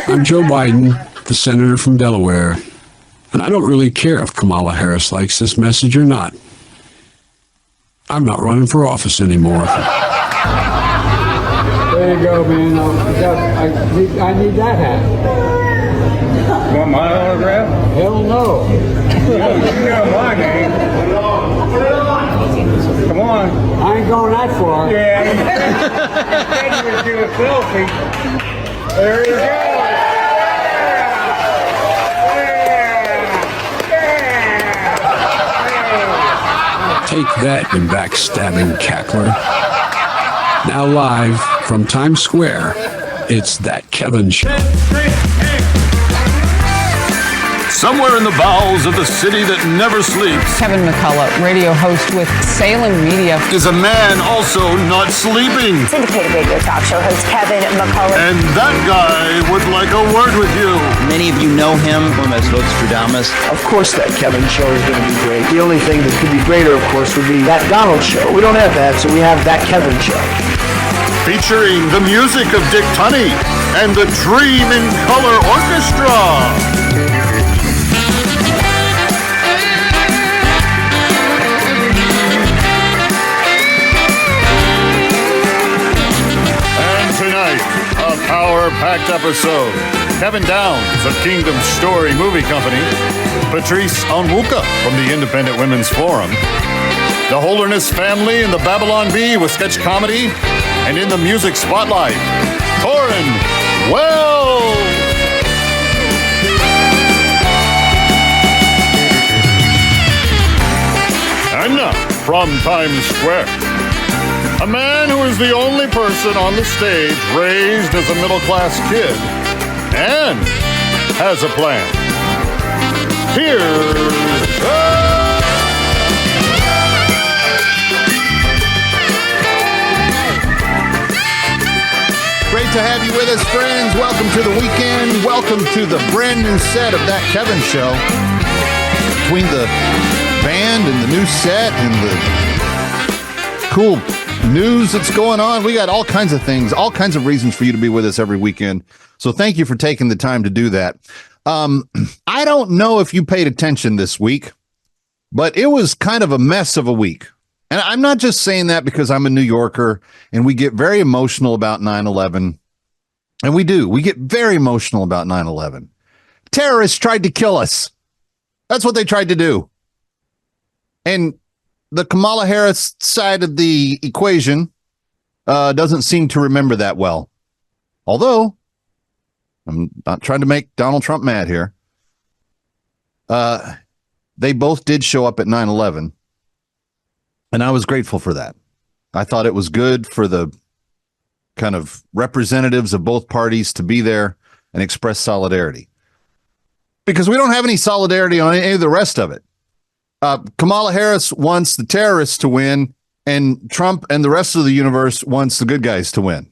I'm Joe Biden, the senator from Delaware, and I don't really care if Kamala Harris likes this message or not. I'm not running for office anymore. There you go, man. I need that hat. Want my autograph? Hell no. You know my name. Come on. I ain't going that far. Yeah. You would do a selfie. There you go. Take that, you backstabbing cackler. Now live from Times Square, it's That Kevin Show. Somewhere in the bowels of the city that never sleeps, Kevin McCullough, radio host with Salem Media, is a man also not sleeping. Syndicated radio talk show host Kevin McCullough. And that guy would like a word with you. Many of you know him from as Nostradamus. Of course that Kevin show is going to be great. The only thing that could be greater, of course, would be that Donald show. We don't have that, so we have That Kevin show. Featuring the music of Dick Tunney and the Dream in Color Orchestra. Tonight, a power-packed episode. Kevin Downs of Kingdom Story Movie Company, Patrice Onwuka from the Independent Women's Forum, the Holderness family and the Babylon Bee with sketch comedy, and in the music spotlight, Tauren Wells. And now, from Times Square, a man who is the only person on the stage raised as a middle-class kid and has a plan. Here's Great to have you with us, friends. Welcome to the weekend. Welcome to the brand new set of That Kevin Show. Between the band and the new set and the cool news that's going on, we got all kinds of things, all kinds of reasons for you to be with us every weekend. So thank you for taking the time to do that. I don't know if you paid attention this week, but it was kind of a mess of a week. And I'm not just saying that because I'm a New Yorker and we get very emotional about 9/11. And we do. We get very emotional about 9/11. Terrorists tried to kill us. That's what they tried to do. And the Kamala Harris side of the equation doesn't seem to remember that well. Although, I'm not trying to make Donald Trump mad here. They both did show up at 9/11. And I was grateful for that. I thought it was good for the kind of representatives of both parties to be there and express solidarity. Because we don't have any solidarity on any of the rest of it. Kamala Harris wants the terrorists to win, and Trump and the rest of the universe wants the good guys to win.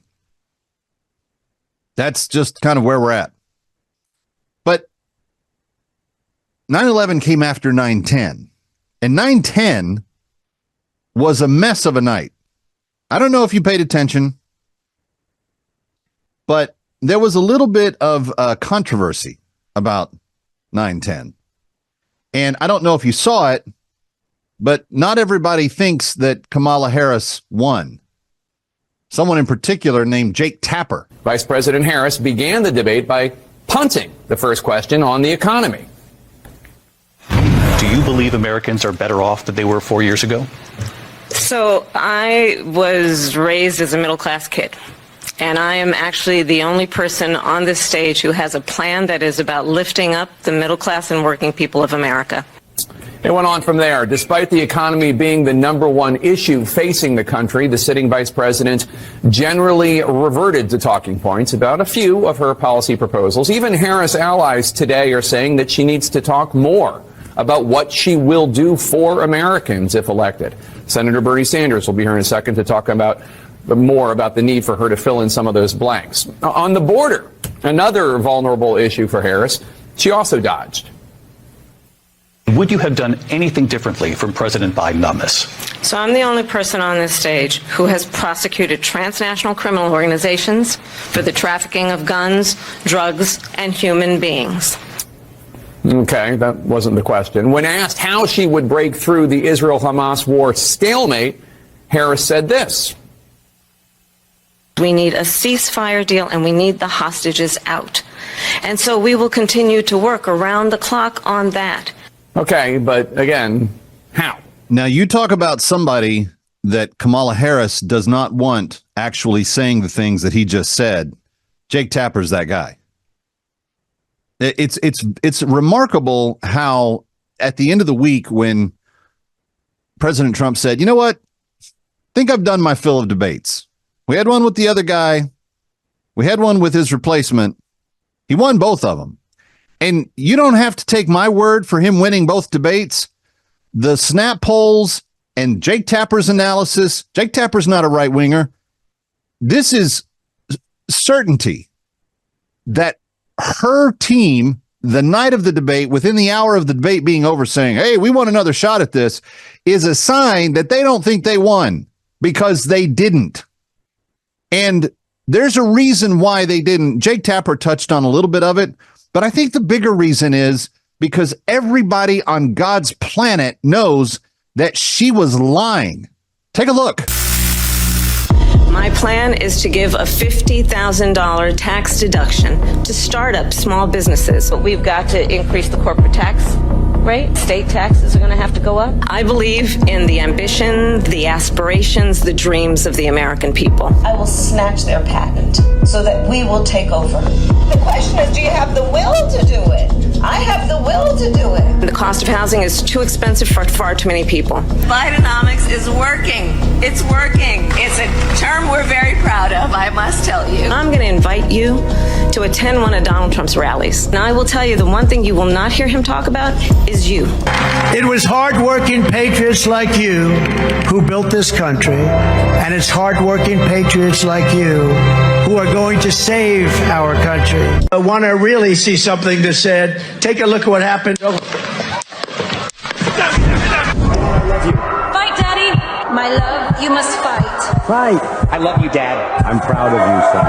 That's just kind of where we're at. But 9/11 came after 9/10, and 9/10 was a mess of a night. I don't know if you paid attention, but there was a little bit of controversy about 9/10. And I don't know if you saw it, but not everybody thinks that Kamala Harris won. Someone in particular named Jake Tapper. Vice President Harris began the debate by punting the first question on the economy. Do you believe Americans are better off than they were 4 years ago? So I was raised as a middle-class kid, and I am actually the only person on this stage who has a plan that is about lifting up the middle class and working people of America. It went on from there. Despite the economy being the #1 issue facing the country, the sitting vice president generally reverted to talking points about a few of her policy proposals. Even Harris allies today are saying that she needs to talk more about what she will do for Americans if elected. Senator Bernie Sanders will be here in a second to talk about more about the need for her to fill in some of those blanks. On the border, another vulnerable issue for Harris, she also dodged. would you have done anything differently from President Biden on this? So I'm the only person on this stage who has prosecuted transnational criminal organizations for the trafficking of guns, drugs, and human beings. Okay, that wasn't the question. When asked how she would break through the Israel-Hamas war stalemate, Harris said this. We need a ceasefire deal and we need the hostages out. And so we will continue to work around the clock on that. Okay, but again, how? Now, you talk about somebody that Kamala Harris does not want actually saying the things that he just said. Jake Tapper's that guy. It's remarkable how at the end of the week when President Trump said, you know what? I think I've done my fill of debates. We had one with the other guy. We had one with his replacement. He won both of them. And you don't have to take my word for him winning both debates. The snap polls and Jake Tapper's analysis. Jake Tapper's not a right winger. This is certainty that her team, the night of the debate, within the hour of the debate being over, saying, hey, we want another shot at this, is a sign that they don't think they won because they didn't. And there's a reason why they didn't. Jake Tapper touched on a little bit of it, but I think the bigger reason is because everybody on God's planet knows that she was lying. Take a look. My plan is to give a $50,000 tax deduction to startup small businesses. But we've got to increase the corporate tax rate. State taxes are going to have to go up. I believe in the ambition, the aspirations, the dreams of the American people. I will snatch their patent so that we will take over. The question is, do you have the will to do it? I have the will to do it. The cost of housing is too expensive for far too many people. Bidenomics is working. It's working. It's a term we're very proud of, I must tell you. I'm going to invite you to attend one of Donald Trump's rallies. Now, I will tell you the one thing you will not hear him talk about is you. It was hardworking patriots like you who built this country, and it's hardworking patriots like you who are going to save our country. I want to really see something that said, take a look at what happened. Fight, Daddy. My love, you must fight. Fight. I love you, Dad. I'm proud of you, son.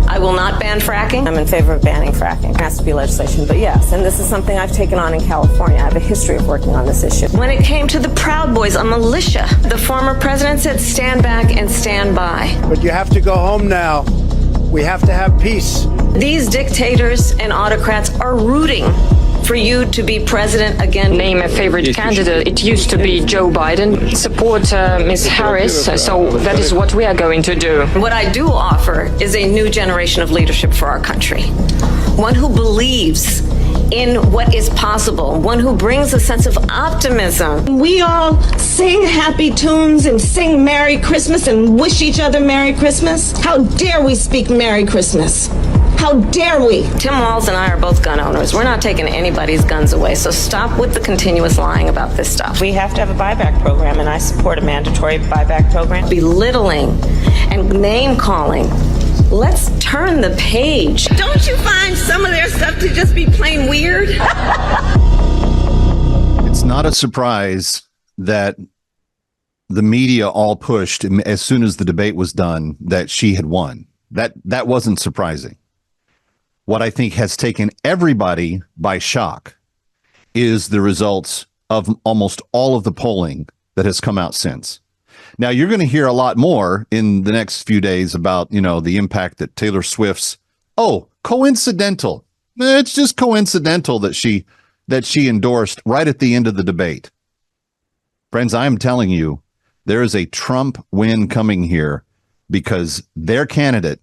I will not ban fracking. I'm in favor of banning fracking. It has to be legislation, but yes, and this is something I've taken on in California. I have a history of working on this issue. When it came to the Proud Boys, a militia, the former president said, stand back and stand by. But you have to go home now. We have to have peace. These dictators and autocrats are rooting for you to be president again. Name a favorite candidate. It used to be Joe Biden. Support Ms. Harris. So that is what we are going to do. What I do offer is a new generation of leadership for our country. One who believes in what is possible, one who brings a sense of optimism. We all sing happy tunes and sing Merry Christmas and wish each other Merry Christmas. How dare we speak Merry Christmas? How dare we? Tim Walz and I are both gun owners. We're not taking anybody's guns away, so stop with the continuous lying about this stuff. We have to have a buyback program, and I support a mandatory buyback program. Belittling and name-calling. Let's turn the page. Don't you find some of their stuff to just be plain weird? It's not a surprise that the media all pushed as soon as the debate was done that she had won. That wasn't surprising. What I think has taken everybody by shock is the results of almost all of the polling that has come out since. Now, you're going to hear a lot more in the next few days about, the impact that Taylor Swift's, coincidental. It's just coincidental that she endorsed right at the end of the debate. Friends, I am telling you, there is a Trump win coming here because their candidate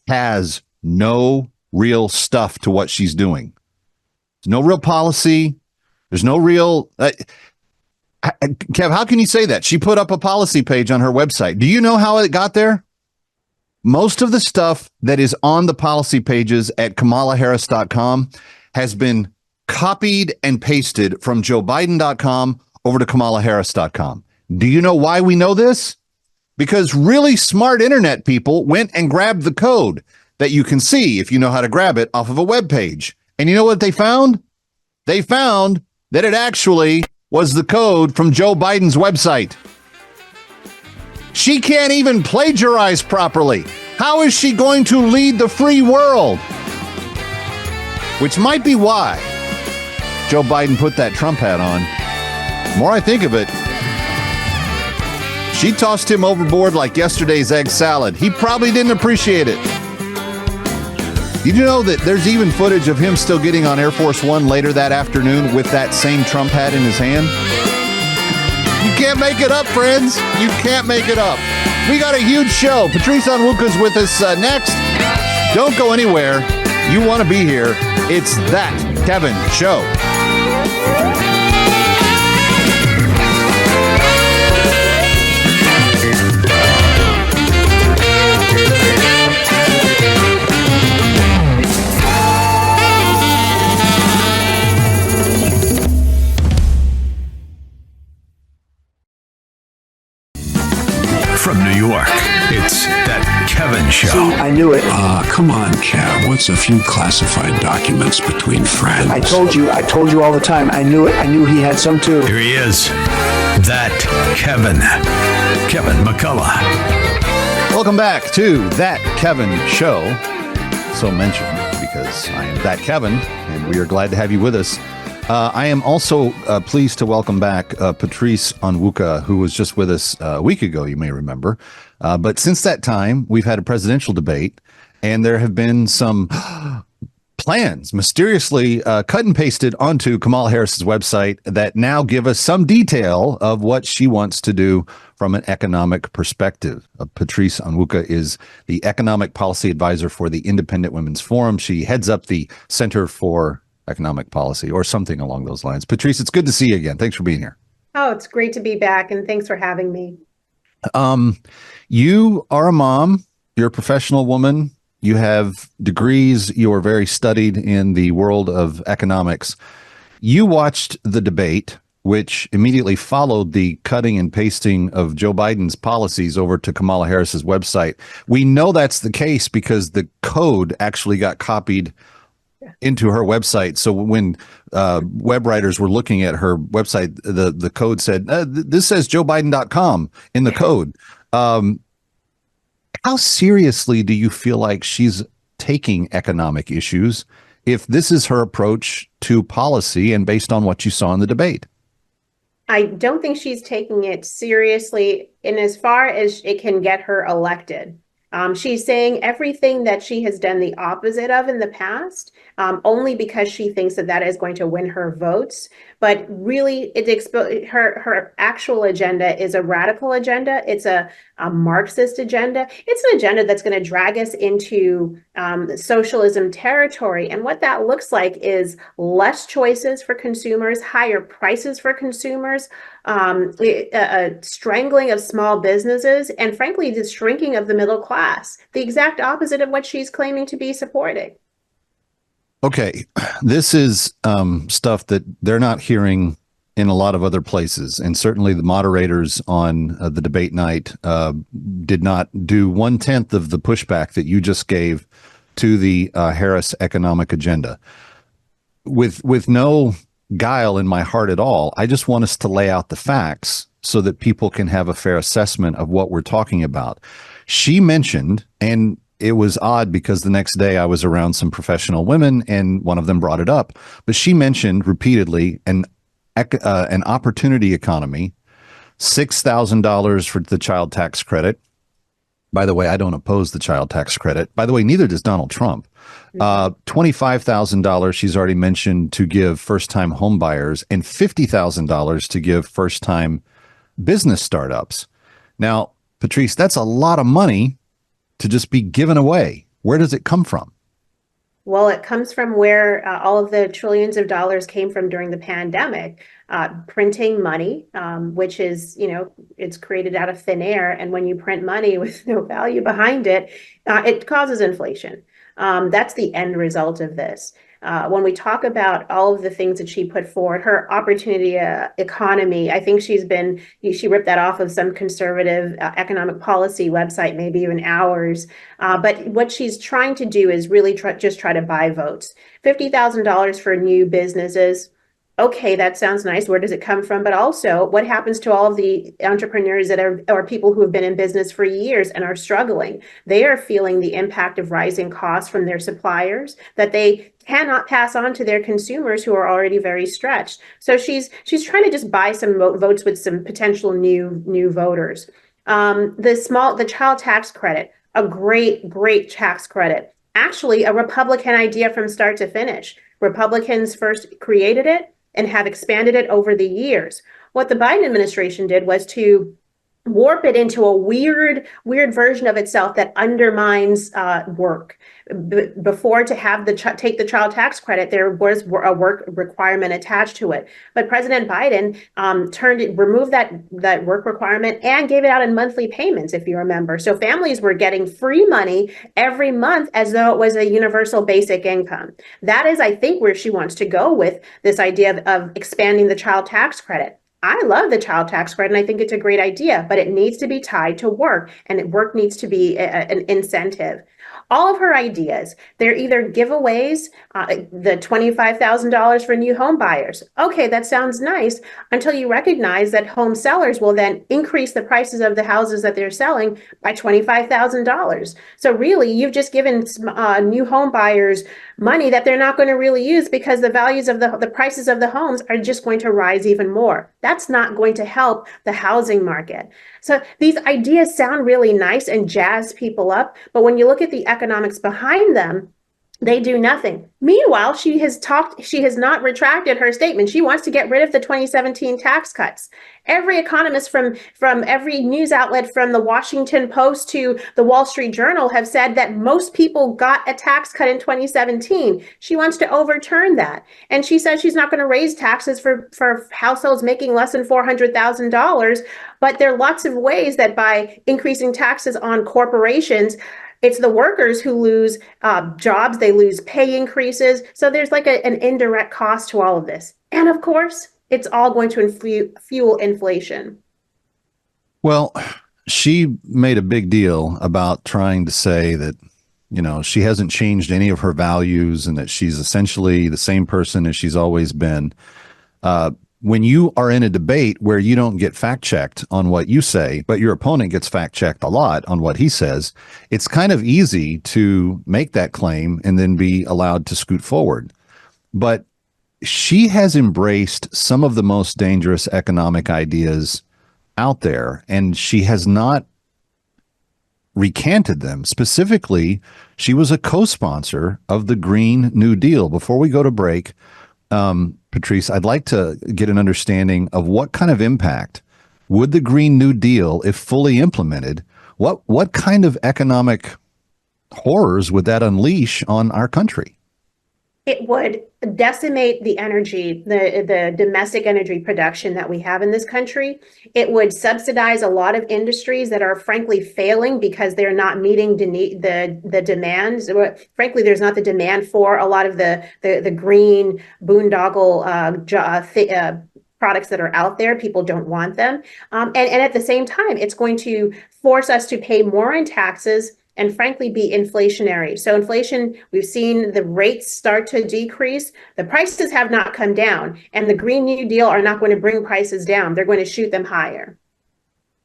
has no real stuff to what she's doing. There's no real policy. There's no real... Kev, how can you say that? She put up a policy page on her website. Do you know how it got there? Most of the stuff that is on the policy pages at KamalaHarris.com has been copied and pasted from JoeBiden.com over to KamalaHarris.com. Do you know why we know this? because really smart internet people went and grabbed the code that you can see if you know how to grab it off of a web page. And you know what they found? They found that it actually was the code from Joe Biden's website. She can't even plagiarize properly. How is she going to lead the free world? Which might be why Joe Biden put that Trump hat on. The more I think of it, she tossed him overboard like yesterday's egg salad. He probably didn't appreciate it. Did you know that there's even footage of him still getting on Air Force One later that afternoon with that same Trump hat in his hand? You can't make it up, friends. You can't make it up. We got a huge show. Patrice Onwuka's with us next. Don't go anywhere. You want to be here. It's That Kevin Show. From New York, it's That Kevin Show. See, I knew it. Come on, Kev. What's a few classified documents between friends? I told you all the time. I knew it. I knew he had some too. Here he is. That Kevin McCullough. Welcome back to That Kevin Show. So mentioned because I am That Kevin, and we are glad to have you with us. I am also pleased to welcome back Patrice Onwuka, who was just with us a week ago, you may remember. But since that time, we've had a presidential debate, and there have been some plans mysteriously cut and pasted onto Kamala Harris's website that now give us some detail of what she wants to do from an economic perspective. Patrice Onwuka is the economic policy advisor for the Independent Women's Forum. She heads up the Center for Economic Policy or something along those lines. Patrice, it's good to see you again. Thanks for being here. Oh, it's great to be back, and thanks for having me. You are a mom. You're a professional woman. You have degrees. You are very studied in the world of economics. You watched the debate, which immediately followed the cutting and pasting of Joe Biden's policies over to Kamala Harris's website. We know that's the case because the code actually got copied into her website. So when web writers were looking at her website, the code said, this says joebiden.com in the code. How seriously do you feel like she's taking economic issues if this is her approach to policy and based on what you saw in the debate? I don't think she's taking it seriously in as far as it can get her elected. She's saying everything that she has done the opposite of in the past, only because she thinks that that is going to win her votes. But really, her actual agenda is a radical agenda. It's a Marxist agenda. It's an agenda that's going to drag us into socialism territory. And what that looks like is less choices for consumers, higher prices for consumers, a strangling of small businesses, and frankly, the shrinking of the middle class, the exact opposite of what she's claiming to be supporting. Okay, this is stuff that they're not hearing in a lot of other places. And certainly the moderators on the debate night did not do 1/10 of the pushback that you just gave to the Harris economic agenda. With no guile in my heart at all, I just want us to lay out the facts so that people can have a fair assessment of what we're talking about. She mentioned, and it was odd because the next day I was around some professional women and one of them brought it up, but she mentioned repeatedly an opportunity economy, $6,000 for the child tax credit. By the way, I don't oppose the child tax credit. By the way, neither does Donald Trump. $25,000 she's already mentioned to give first-time home buyers and $50,000 to give first-time business startups. Now, Patrice, that's a lot of money to just be given away. Where does it come from? Well, it comes from where all of the trillions of dollars came from during the pandemic, printing money, which is, it's created out of thin air. And when you print money with no value behind it, it causes inflation. That's the end result of this. when we talk about all of the things that she put forward, her opportunity economy, I think she ripped that off of some conservative economic policy website, maybe even ours. But what she's trying to do is really just try to buy votes. $50,000 for new businesses. Okay, that sounds nice. Where does it come from? But also, what happens to all of the entrepreneurs that are people who have been in business for years and are struggling? They are feeling the impact of rising costs from their suppliers that they cannot pass on to their consumers who are already very stretched. So she's trying to just buy some votes with some potential new voters. The child tax credit, a great tax credit. Actually, a Republican idea from start to finish. Republicans first created it and have expanded it over the years. What the Biden administration did was to warp it into a weird version of itself that undermines work. Before, to have take the child tax credit, there was a work requirement attached to it. But President Biden removed that work requirement and gave it out in monthly payments, if you remember. So families were getting free money every month as though it was a universal basic income. That is, I think, where she wants to go with this idea of expanding the child tax credit. I love the child tax credit, and I think it's a great idea, but it needs to be tied to work, and work needs to be an incentive. All of her ideas, they're either giveaways, the $25,000 for new home buyers. Okay, that sounds nice until you recognize that home sellers will then increase the prices of the houses that they're selling by $25,000. So really, you've just given new home buyers money that they're not going to really use because the values of the prices of the homes are just going to rise even more. That's not going to help the housing market. So these ideas sound really nice and jazz people up, but when you look at the economics behind them, they do nothing. Meanwhile, she has not retracted her statement. She wants to get rid of the 2017 tax cuts. Every economist from every news outlet, from the Washington Post to the Wall Street Journal, have said that most people got a tax cut in 2017. She wants to overturn that. And she says she's not going to raise taxes for households making less than $400,000. But there are lots of ways that by increasing taxes on corporations, it's the workers who lose jobs, they lose pay increases. So there's like an indirect cost to all of this. And of course, it's all going to fuel inflation. Well, she made a big deal about trying to say that, she hasn't changed any of her values and that she's essentially the same person as she's always been. When you are in a debate where you don't get fact checked on what you say, but your opponent gets fact checked a lot on what he says, it's kind of easy to make that claim and then be allowed to scoot forward. But she has embraced some of the most dangerous economic ideas out there, and she has not recanted them. Specifically, she was a co-sponsor of the Green New Deal. Before we go to break, Patrice, I'd like to get an understanding of what kind of impact would the Green New Deal, if fully implemented, what kind of economic horrors would that unleash on our country? It would decimate the energy, the domestic energy production that we have in this country. It would subsidize a lot of industries that are frankly failing because they're not meeting the demands. Frankly, there's not the demand for a lot of the green boondoggle products that are out there. People don't want them. And at the same time, it's going to force us to pay more in taxes and frankly be inflationary. So inflation, we've seen the rates start to decrease. The prices have not come down, and the Green New Deal are not going to bring prices down. They're going to shoot them higher.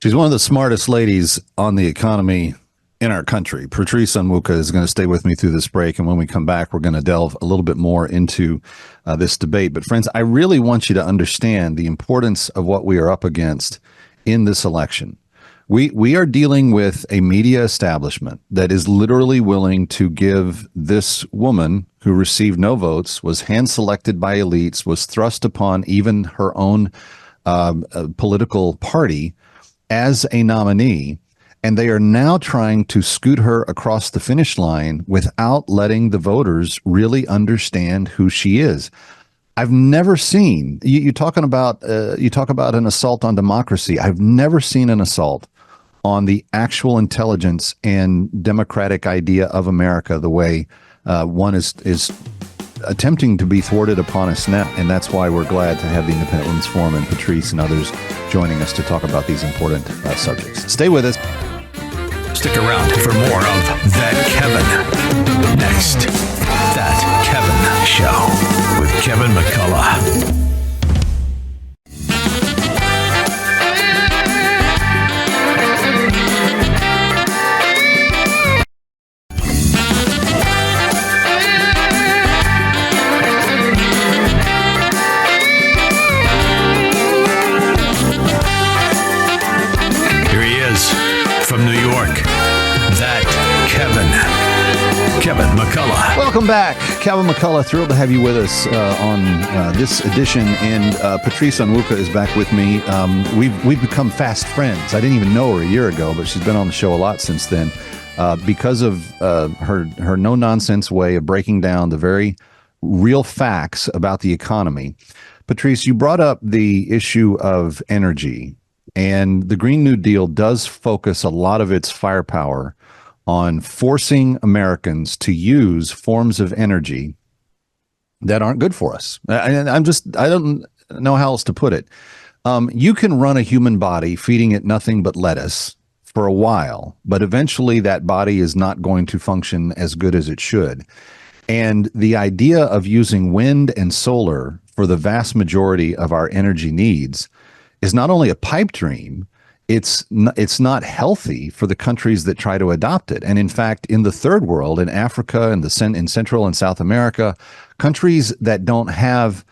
She's one of the smartest ladies on the economy in our country. Patrice Onwuka is going to stay with me through this break, and when we come back, we're going to delve a little bit more into this debate. But friends, I really want you to understand the importance of what we are up against in this election. We are dealing with a media establishment that is literally willing to give this woman who received no votes, was hand-selected by elites, was thrust upon even her own political party as a nominee, and they are now trying to scoot her across the finish line without letting the voters really understand who she is. I've never seen, you talk about an assault on democracy. I've never seen an assault on the actual intelligence and democratic idea of America the way one is attempting to be thwarted upon us now. And that's why we're glad to have the Independent Women's Forum and Patrice and others joining us to talk about these important subjects. Stay with us. Stick around for more of That Kevin. Next, That Kevin Show with Kevin McCullough. From New York, That Kevin McCullough. Welcome back. Kevin McCullough, thrilled to have you with us on this edition. And Patrice Onwuka is back with me. We've become fast friends. I didn't even know her a year ago, but she's been on the show a lot since then because of her no-nonsense way of breaking down the very real facts about the economy. Patrice, you brought up the issue of energy. And the Green New Deal does focus a lot of its firepower on forcing Americans to use forms of energy that aren't good for us. I don't know how else to put it. You can run a human body feeding it nothing but lettuce for a while, but eventually that body is not going to function as good as it should. And the idea of using wind and solar for the vast majority of our energy needs is not only a pipe dream, it's not healthy for the countries that try to adopt it. And in fact, in the third world, in Africa and in Central and South America, countries that don't have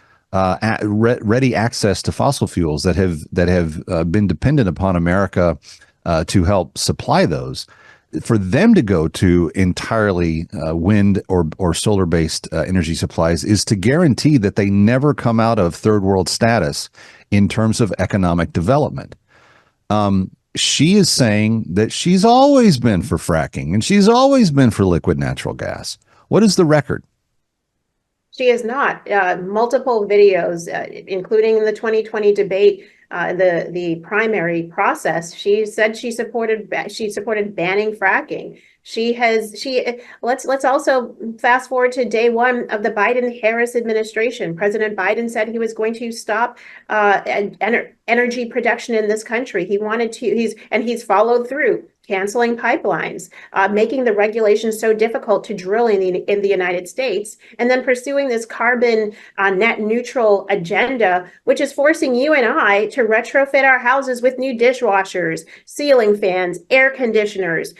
ready access to fossil fuels that have been dependent upon America to help supply those, for them to go to entirely wind or solar-based energy supplies is to guarantee that they never come out of third world status in terms of economic development. She is saying that she's always been for fracking and she's always been for liquid natural gas. What is the record? She is not. Multiple videos, including in the 2020 debate, the primary process, she said she supported banning fracking. Let's also fast forward to day one of the Biden-Harris administration. President Biden said he was going to stop energy production in this country. He's followed through, canceling pipelines, making the regulations so difficult to drill in the United States, and then pursuing this carbon net neutral agenda, which is forcing you and I to retrofit our houses with new dishwashers, ceiling fans, air conditioners,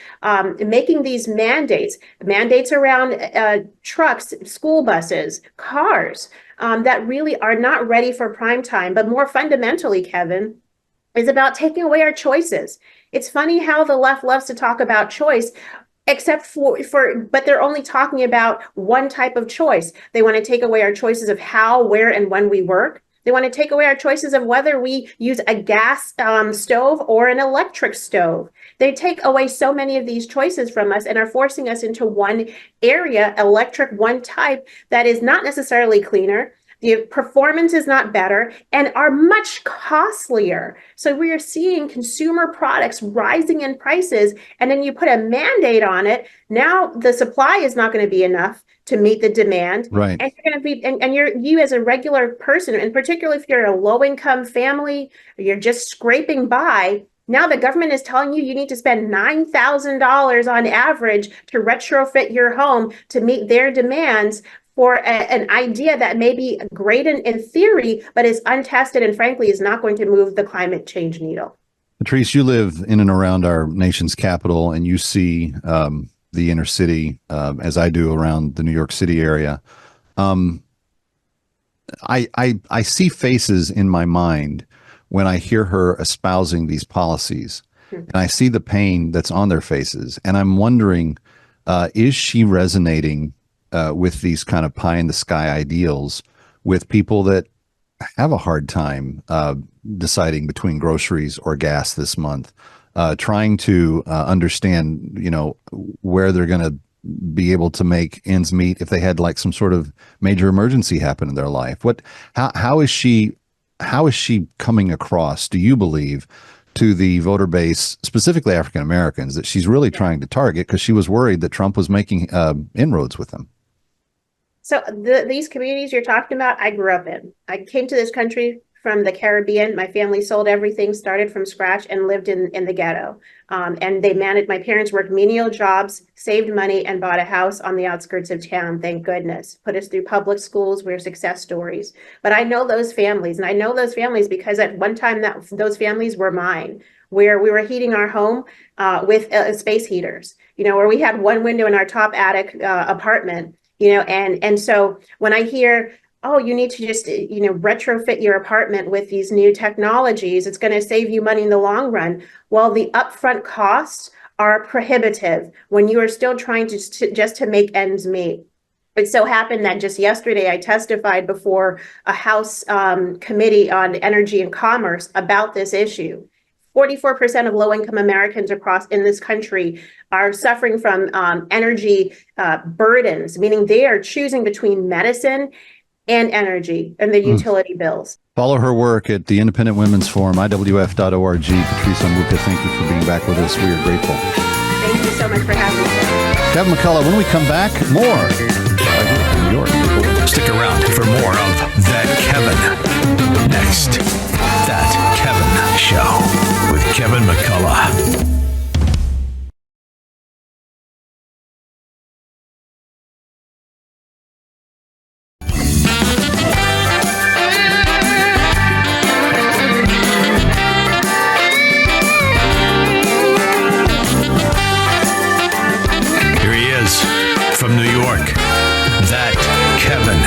making these mandates around trucks, school buses, cars, that really are not ready for prime time. But more fundamentally, Kevin, is about taking away our choices. It's funny how the left loves to talk about choice, except but they're only talking about one type of choice. They want to take away our choices of how, where, and when we work. They want to take away our choices of whether we use a gas stove or an electric stove. They take away so many of these choices from us and are forcing us into one area, electric, one type, that is not necessarily cleaner. The performance is not better and are much costlier. So we are seeing consumer products rising in prices, and then you put a mandate on it. Now the supply is not going to be enough to meet the demand. Right. And you're going to be, and you as a regular person, and particularly if you're a low-income family, or you're just scraping by, now the government is telling you need to spend $9,000 on average to retrofit your home to meet their demands for an idea that may be great in theory, but is untested and frankly is not going to move the climate change needle. Patrice, you live in and around our nation's capital, and you see the inner city as I do around the New York City area. I see faces in my mind when I hear her espousing these policies, and I see the pain that's on their faces, and I'm wondering, is she resonating with these kind of pie in the sky ideals with people that have a hard time deciding between groceries or gas this month, trying to understand, where they're going to be able to make ends meet if they had like some sort of major emergency happen in their life. How is she coming across, do you believe, to the voter base, specifically African Americans, that she's really trying to target, because she was worried that Trump was making inroads with them? So these communities you're talking about, I grew up in. I came to this country from the Caribbean. My family sold everything, started from scratch, and lived in the ghetto. And they managed, my parents worked menial jobs, saved money, and bought a house on the outskirts of town, thank goodness. Put us through public schools. We're success stories. But I know those families, and I know those families because at one time those families were mine, where we were heating our home with space heaters, where we had one window in our top attic apartment, and so when I hear, oh, you need to just, retrofit your apartment with these new technologies, it's going to save you money in the long run. Well, the upfront costs are prohibitive when you are still trying to make ends meet. It so happened that just yesterday I testified before a House committee on energy and commerce about this issue. 44% of low-income Americans in this country are suffering from energy burdens, meaning they are choosing between medicine and energy and the utility bills. Follow her work at the Independent Women's Forum, IWF.org. Patrice Onwuka, thank you for being back with us. We are grateful. Thank you so much for having me. Kevin McCullough, when we come back, more right here in New York. Stick around for more of That Kevin. Next, That Kevin Show with Kevin McCullough. From New York, That Kevin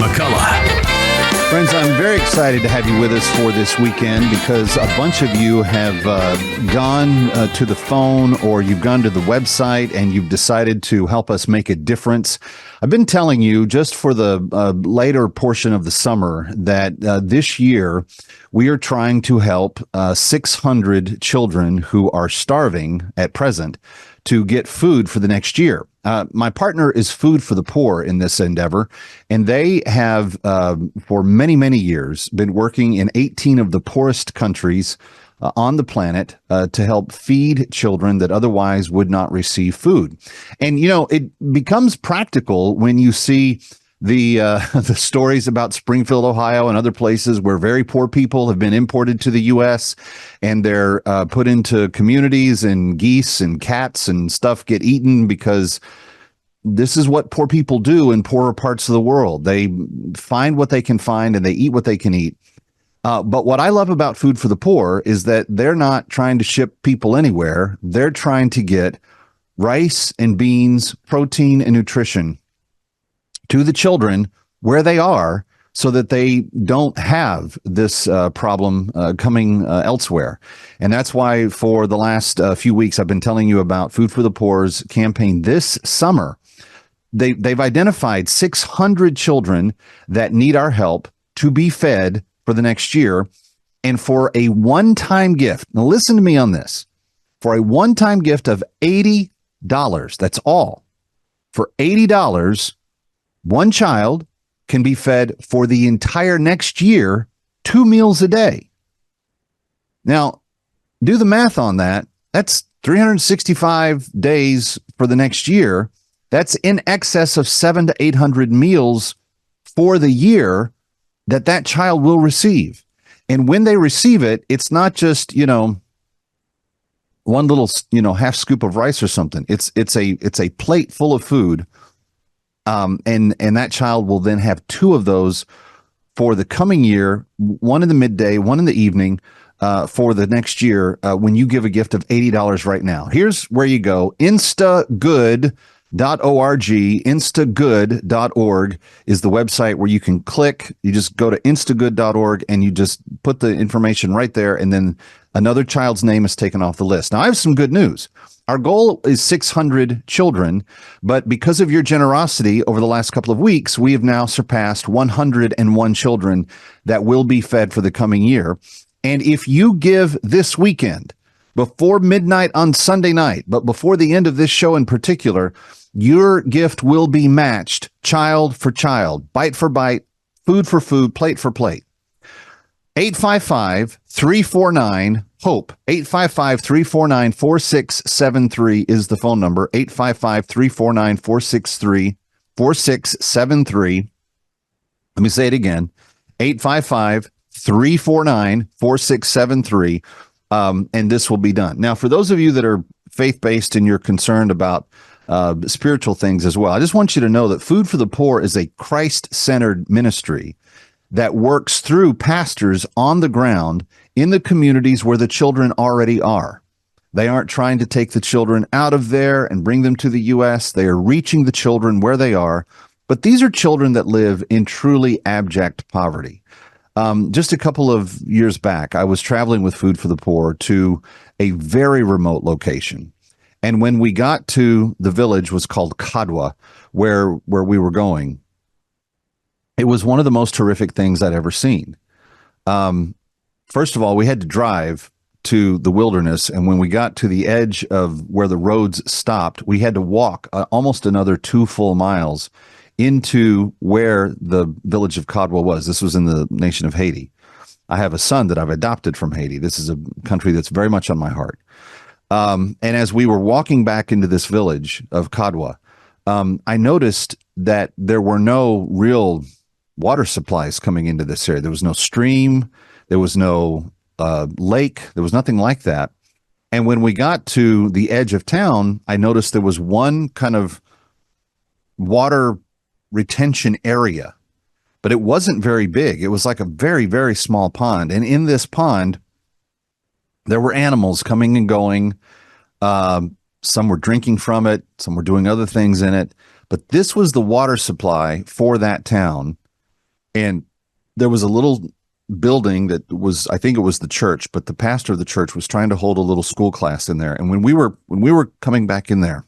McCullough. Friends, I'm very excited to have you with us for this weekend because a bunch of you have gone to the phone or you've gone to the website and you've decided to help us make a difference. I've been telling you just for the later portion of the summer that this year we are trying to help 600 children who are starving at present to get food for the next year. My partner is Food for the Poor in this endeavor, and they have, for many, many years, been working in 18 of the poorest countries on the planet to help feed children that otherwise would not receive food. And, it becomes practical when you see the stories about Springfield, Ohio, and other places where very poor people have been imported to the U.S. and they're put into communities, and geese and cats and stuff get eaten because this is what poor people do in poorer parts of the world. They find what they can find and they eat what they can eat. But what I love about Food for the Poor is that they're not trying to ship people anywhere. They're trying to get rice and beans, protein and nutrition to the children where they are so that they don't have this problem coming elsewhere. And that's why for the last few weeks, I've been telling you about Food for the Poor's campaign this summer. They've identified 600 children that need our help to be fed for the next year. And for a one-time gift, now listen to me on this, for a one-time gift of $80, that's all. For $80, one child can be fed for the entire next year, 2 meals a day. Now, do the math on that. That's 365 days for the next year. That's in excess of 700 to 800 meals for the year that child will receive. And when they receive it, it's not just, one little, half scoop of rice or something. It's a plate full of food. And that child will then have 2 of those for the coming year, one in the midday, one in the evening, for the next year, when you give a gift of $80 right now. Here's where you go. Instagood.org. Instagood.org is the website where you can click. You just go to instagood.org and you just put the information right there. And then another child's name is taken off the list. Now, I have some good news. Our goal is 600 children, but because of your generosity over the last couple of weeks, we have now surpassed 101 children that will be fed for the coming year. And if you give this weekend, before midnight on Sunday night, but before the end of this show in particular, your gift will be matched child for child, bite for bite, food for food, plate for plate. 855-349-HOPE. 855-349-4673 is the phone number. 855-349-4673. 855-349-4673. Let me say it again, 855-349-4673, and this will be done. Now, for those of you that are faith-based and you're concerned about spiritual things as well, I just want you to know that Food for the Poor is a Christ-centered ministry that works through pastors on the ground in the communities where the children already are. They aren't trying to take the children out of there and bring them to the U.S. They are reaching the children where they are. But these are children that live in truly abject poverty. Just a couple of years back, I was traveling with Food for the Poor to a very remote location. And when we got to the village, was called Kadwa, where we were going, it was one of the most horrific things I'd ever seen. First of all, we had to drive to the wilderness, and when we got to the edge of where the roads stopped, we had to walk almost another 2 full miles into where the village of Kadwa was. This was in the nation of Haiti. I have a son that I've adopted from Haiti. This is a country that's very much on my heart. And as we were walking back into this village of Kadwa, I noticed that there were no real water supplies coming into this area. There was no stream. There was no lake. There was nothing like that. And when we got to the edge of town, I noticed there was one kind of water retention area, but it wasn't very big. It was like a very, very small pond. And in this pond, there were animals coming and going. Some were drinking from it. Some were doing other things in it. But this was the water supply for that town. And there was a little building that was, I think it was the church, but the pastor of the church was trying to hold a little school class in there. And when we were coming back in there,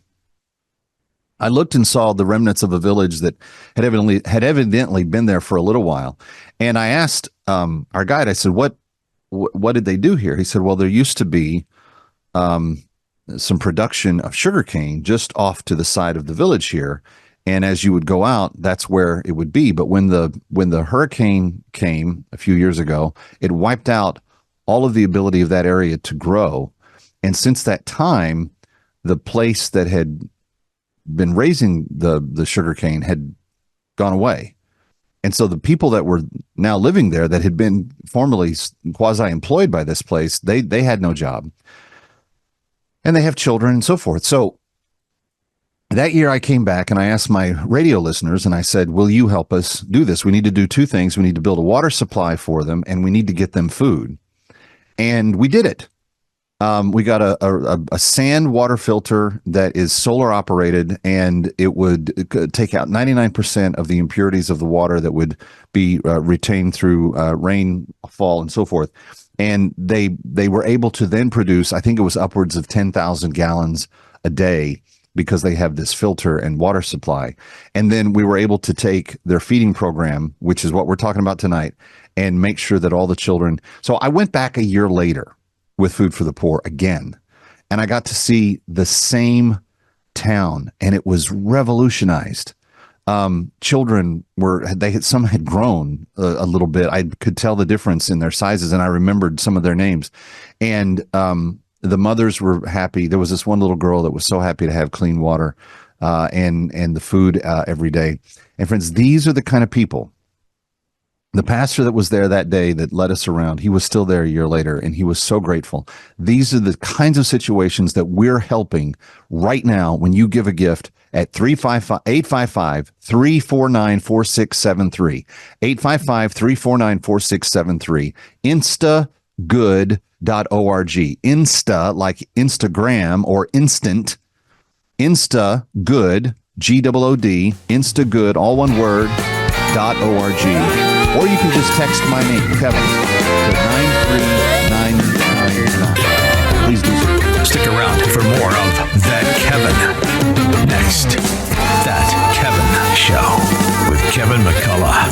I looked and saw the remnants of a village that had evidently been there for a little while. And I asked our guide, I said, what did they do here? He said, well, there used to be some production of sugarcane just off to the side of the village here. And as you would go out, that's where it would be. But when the hurricane came a few years ago, it wiped out all of the ability of that area to grow. And since that time, the place that had been raising the sugarcane had gone away. And so the people that were now living there that had been formerly quasi-employed by this place, they had no job. And they have children and so forth. So that year I came back and I asked my radio listeners and I said, will you help us do this? We need to do two things. We need to build a water supply for them and we need to get them food. And we did it. We got a sand water filter that is solar operated, and it would take out 99% of the impurities of the water that would be retained through rainfall and so forth. And they were able to then produce, I think it was upwards of 10,000 gallons a day, because they have this filter and water supply. And then we were able to take their feeding program, which is what we're talking about tonight, and make sure that all the children. So I went back a year later with Food for the Poor again, and I got to see the same town, and it was revolutionized. Children some had grown a little bit. I could tell the difference in their sizes, and I remembered some of their names. And the mothers were happy. There was this one little girl that was so happy to have clean water and the food every day. And friends, these are the kind of people. The pastor that was there that day that led us around, he was still there a year later, and he was so grateful. These are the kinds of situations that we're helping right now when you give a gift at 855-349-4673. 855-349-4673. Instagood.org. Insta, like Instagram or instant. Instagood, G-O-O-D, Instagood, all one word, .org. Or you can just text my name, Kevin, to 93999. Please do so. Stick around for more of That Kevin. Next, That Kevin Show with Kevin McCullough.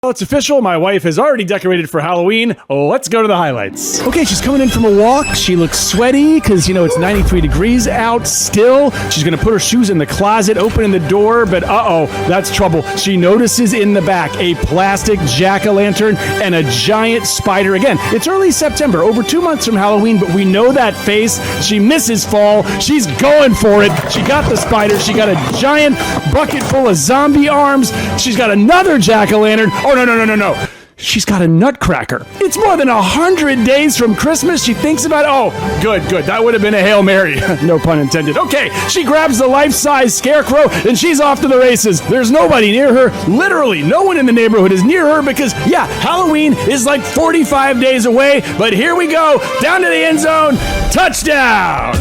Well, it's official. My wife has already decorated for Halloween. Let's go to the highlights. Okay, she's coming in from a walk. She looks sweaty because, it's 93 degrees out still. She's going to put her shoes in the closet, opening the door, but that's trouble. She notices in the back a plastic jack-o'-lantern and a giant spider. Again, it's early September, over 2 months from Halloween, but we know that face. She misses fall. She's going for it. She got the spider. She got a giant bucket full of zombie arms. She's got another jack-o'-lantern. Oh, no. She's got a nutcracker. It's more than 100 days from Christmas. She thinks about, good. That would have been a Hail Mary. No pun intended. Okay, she grabs the life-size scarecrow and she's off to the races. There's nobody near her. Literally, no one in the neighborhood is near her because, Halloween is like 45 days away. But here we go, down to the end zone. Touchdown!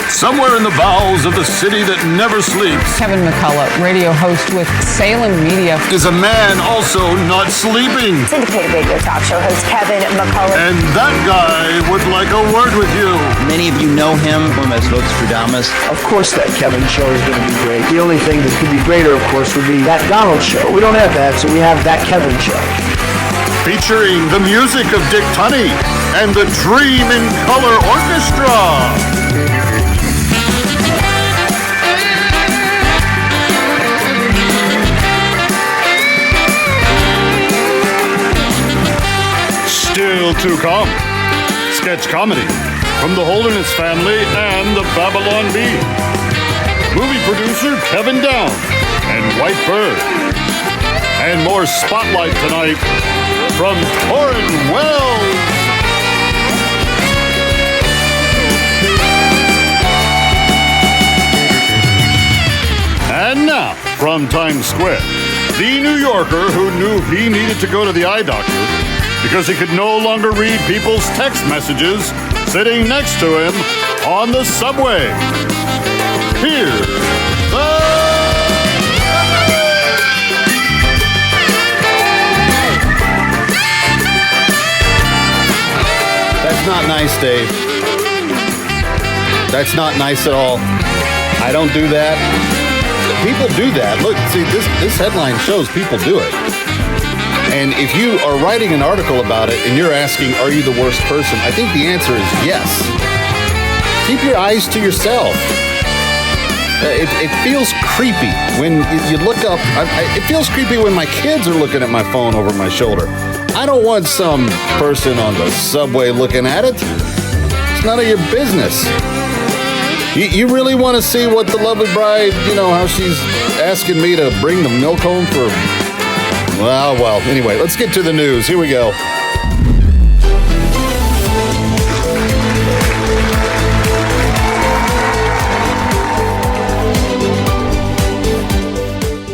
Somewhere in the bowels of the city that never sleeps, Kevin McCullough, radio host with Salem Media, is a man also not sleeping. Syndicated radio talk show host Kevin McCullough. And that guy would like a word with you. Many of you know him from as Nostradamus. Of course that Kevin show is going to be great. The only thing that could be greater, of course, would be that Donald show. We don't have that, so we have that Kevin show. Featuring the music of Dick Tunney and the Dream in Color Orchestra. Still to come, sketch comedy from the Holderness family and the Babylon Bee. Movie producer Kevin Downs and White Bird. And more spotlight tonight from Tauren Wells. And now, from Times Square, the New Yorker who knew he needed to go to the eye doctor because he could no longer read people's text messages sitting next to him on the subway. Here's That's not nice, Dave. That's not nice at all. I don't do that. People do that. Look, see, this headline shows people do it. And if you are writing an article about it and you're asking, are you the worst person? I think the answer is yes. Keep your eyes to yourself. It feels creepy when you look up. It feels creepy when my kids are looking at my phone over my shoulder. I don't want some person on the subway looking at it. It's none of your business. You really want to see what the lovely bride, how she's asking me to bring the milk home for... Well, anyway, let's get to the news. Here we go.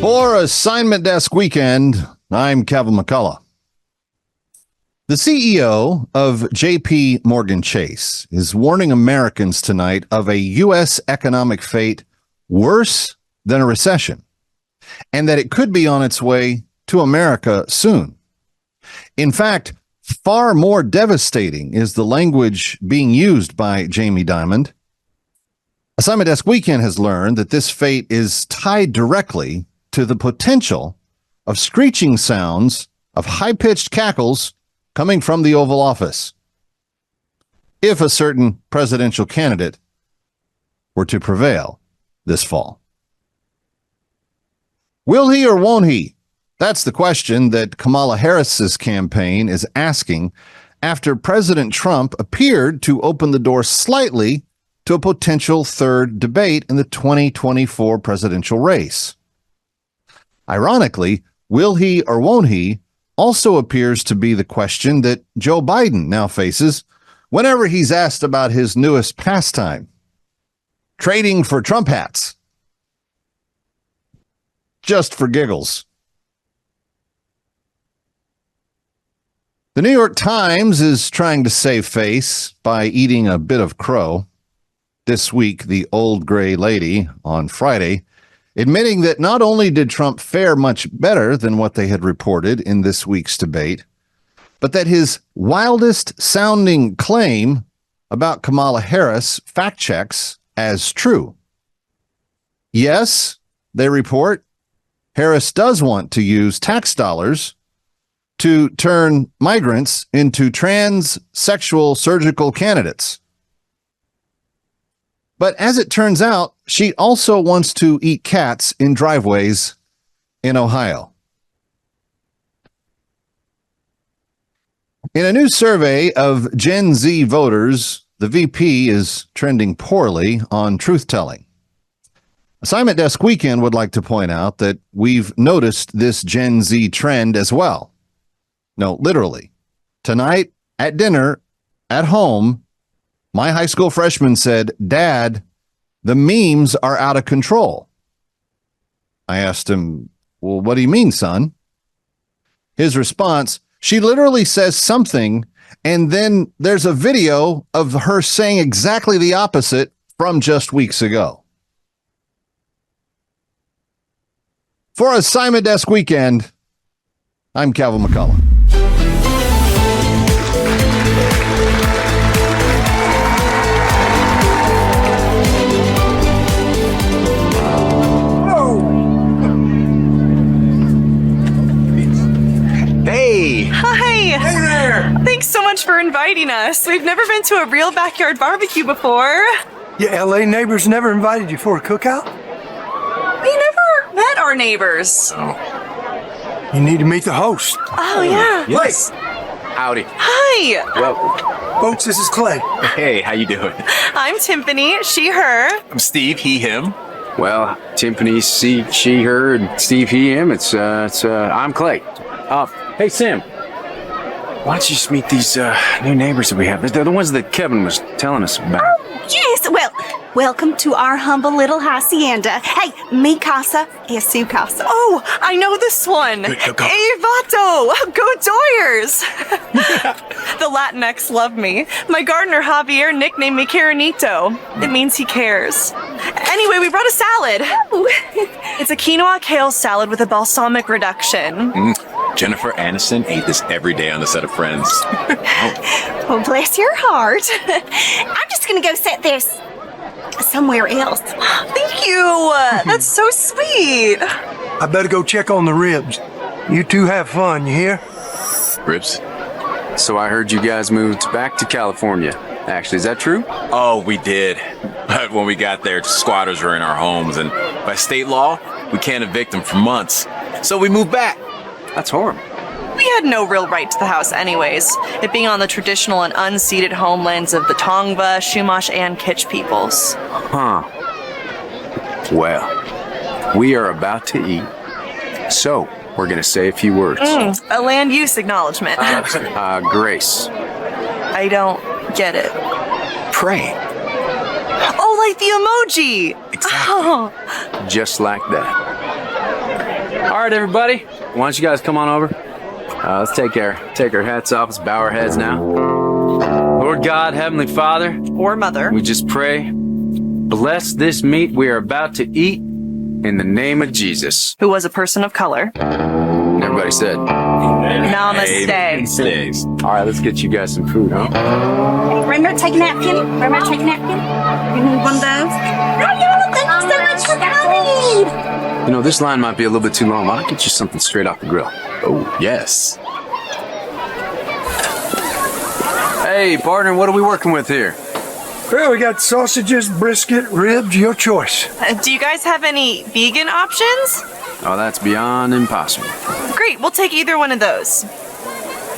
For Assignment Desk Weekend, I'm Kevin McCullough. The CEO of JP Morgan Chase is warning Americans tonight of a U.S. economic fate worse than a recession, and that it could be on its way to America soon. In fact, far more devastating is the language being used by Jamie Dimon. Assignment Desk Weekend has learned that this fate is tied directly to the potential of screeching sounds of high-pitched cackles coming from the Oval Office if a certain presidential candidate were to prevail this fall. Will he or won't he? That's the question that Kamala Harris's campaign is asking after President Trump appeared to open the door slightly to a potential third debate in the 2024 presidential race. Ironically, will he or won't he also appears to be the question that Joe Biden now faces whenever he's asked about his newest pastime, trading for Trump hats. Just for giggles. The New York Times is trying to save face by eating a bit of crow. This week, the old gray lady on Friday, admitting that not only did Trump fare much better than what they had reported in this week's debate, but that his wildest sounding claim about Kamala Harris fact checks as true. Yes, they report, Harris does want to use tax dollars to turn migrants into transsexual surgical candidates. But as it turns out, she also wants to eat cats in driveways in Ohio. In a new survey of Gen Z voters, the VP is trending poorly on truth-telling. Assignment Desk Weekend would like to point out that we've noticed this Gen Z trend as well. No, literally. Tonight at dinner, at home, my high school freshman said, "Dad, the memes are out of control." I asked him, "Well, what do you mean, son?" His response, she literally says something, and then there's a video of her saying exactly the opposite from just weeks ago. For Assignment Desk Weekend, I'm Calvin McCullough. Hey! Hi! Hey there! Thanks so much for inviting us. We've never been to a real backyard barbecue before. Your LA neighbors never invited you for a cookout? We never met our neighbors. You need to meet the host. Oh, yeah. Yes. Howdy. Hi! Welcome. Folks, this is Clay. Hey, how you doing? I'm Timpani, she, her. I'm Steve, he, him. Well, Timpani, she, her, and Steve, he, him. I'm Clay. Hey, Sam. Why don't you just meet these new neighbors that we have? They're the ones that Kevin was telling us about. Yes, well, welcome to our humble little hacienda. Hey, mi casa es su casa. Oh, I know this one. Go. Hey, vato, go Doyers. The Latinx love me. My gardener Javier nicknamed me Caranito. It means he cares. Anyway, we brought a salad. Ooh. It's a quinoa kale salad with a balsamic reduction. Jennifer Aniston ate this every day on the set of Friends. Oh, bless your heart. I'm just gonna go set this somewhere else. Thank you. That's so sweet. I better go check on the ribs. You two have fun, you hear? Ribs. So I heard you guys moved back to California. Actually, is that true? Oh, we did. But when we got there, squatters were in our homes, and by state law, we can't evict them for months. So we moved back. That's horrible. We had no real right to the house anyways, it being on the traditional and unceded homelands of the Tongva, Chumash, and Kitsch peoples. Huh. Well, we are about to eat, so we're going to say a few words. A land use acknowledgement. Grace. I don't get it. Pray. Oh, like the emoji! Exactly. Oh. Just like that. All right, everybody. Why don't you guys come on over? Let's take our hats off. Let's bow our heads now. Lord God, Heavenly Father. Or Mother. We just pray. Bless this meat we are about to eat in the name of Jesus. Who was a person of color. And everybody said, Namaste. All right, let's get you guys some food, huh? Remember to take a napkin? Remember to take a napkin? You need one of those? Oh, yeah, thank you so much for coming! You know, this line might be a little bit too long. Why don't I get you something straight off the grill? Oh, yes. Hey, partner, what are we working with here? Well, we got sausages, brisket, ribs, your choice. Do you guys have any vegan options? Oh, that's beyond impossible. Great, we'll take either one of those.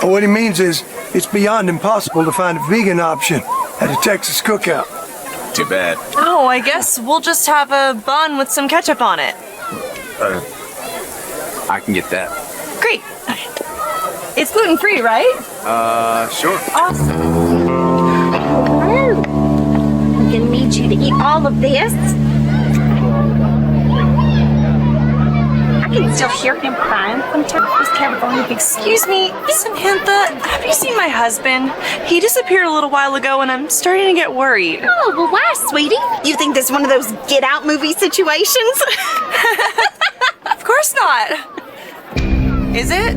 Oh, what he means is, it's beyond impossible to find a vegan option at a Texas cookout. Too bad. Oh, I guess we'll just have a bun with some ketchup on it. I can get that. Great. It's gluten-free, right? Sure. Awesome. I'm gonna need you to eat all of this. I can still hear him crying sometimes. Excuse me, Samantha, have you seen my husband? He disappeared a little while ago and I'm starting to get worried. Oh, well, why, sweetie? You think this is one of those Get Out movie situations? Of course not. Is it?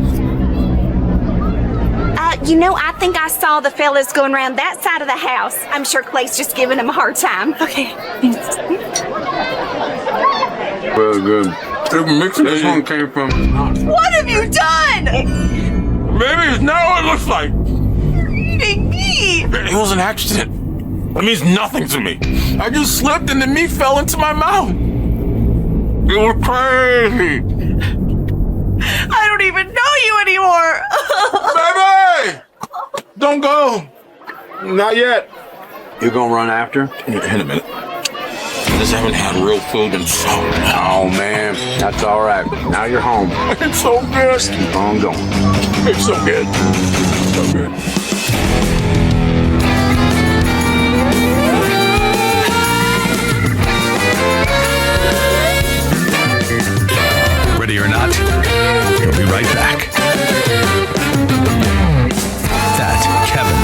You know, I think I saw the fellas going around that side of the house. I'm sure Clay's just giving him a hard time. Okay. Well, good. This one came from. What have you done? Maybe it's not what it looks like. Eating meat. It was an accident. It means nothing to me. I just slipped and the meat fell into my mouth. It was crazy. I don't even know you anymore. Baby! Don't go. Not yet. You gonna run after? In a minute. I just haven't had real food in so long. Oh man, that's all right. Now you're home. It's so good. Just keep on going. It's so good. So good. Ready or not, we'll be right back. That Kevin.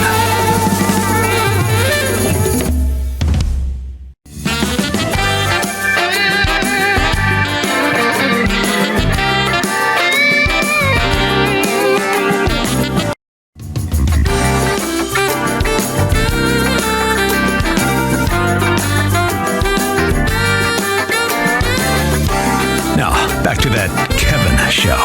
Now, back to That Kevin Show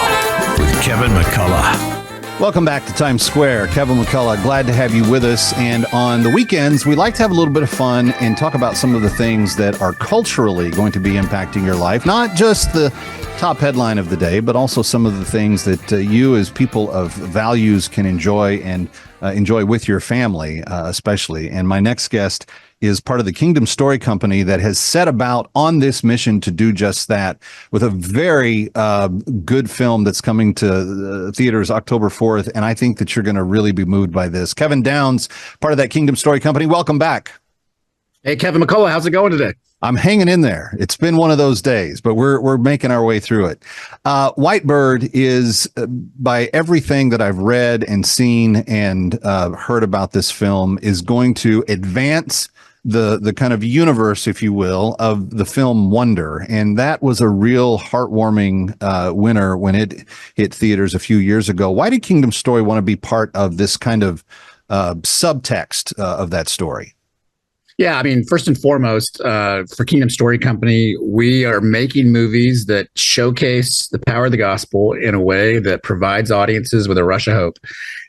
with Kevin McCullough. Welcome back to Times Square. Kevin McCullough, glad to have you with us. And on the weekends, we like to have a little bit of fun and talk about some of the things that are culturally going to be impacting your life. Not just the top headline of the day, but also some of the things that you as people of values can enjoy and enjoy with your family, especially. And my next guest is part of the Kingdom Story Company that has set about on this mission to do just that, with a very good film that's coming to theaters October 4th. And I think that you're going to really be moved by this. Kevin Downs, part of that Kingdom Story Company. Welcome back. Hey, Kevin McCullough, how's it going today? I'm hanging in there. It's been one of those days, but we're making our way through it. White Bird is, by everything that I've read and seen and heard about this film, is going to advance the kind of universe, if you will, of the film Wonder. And that was a real heartwarming winner when it hit theaters a few years ago. Why did Kingdom Story want to be part of this kind of subtext of that story? Yeah, I mean, first and foremost, for Kingdom Story Company, we are making movies that showcase the power of the gospel in a way that provides audiences with a rush of hope.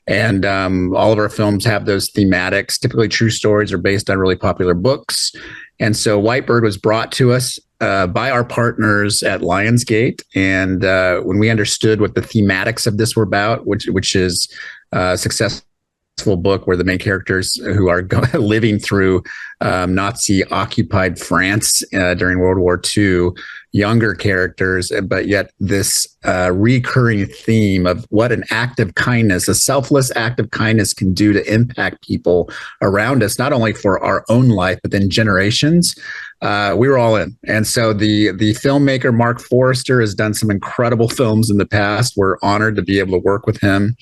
And all of our films have those thematics. Typically, true stories are based on really popular books. And so White Bird was brought to us by our partners at Lionsgate. And when we understood what the thematics of this were about, which is successful book where the main characters who are living through Nazi-occupied France during World War II, younger characters, but yet this recurring theme of what an act of kindness, a selfless act of kindness can do to impact people around us, not only for our own life, but then generations. We were all in. And so the filmmaker, Mark Forrester, has done some incredible films in the past. We're honored to be able to work with him.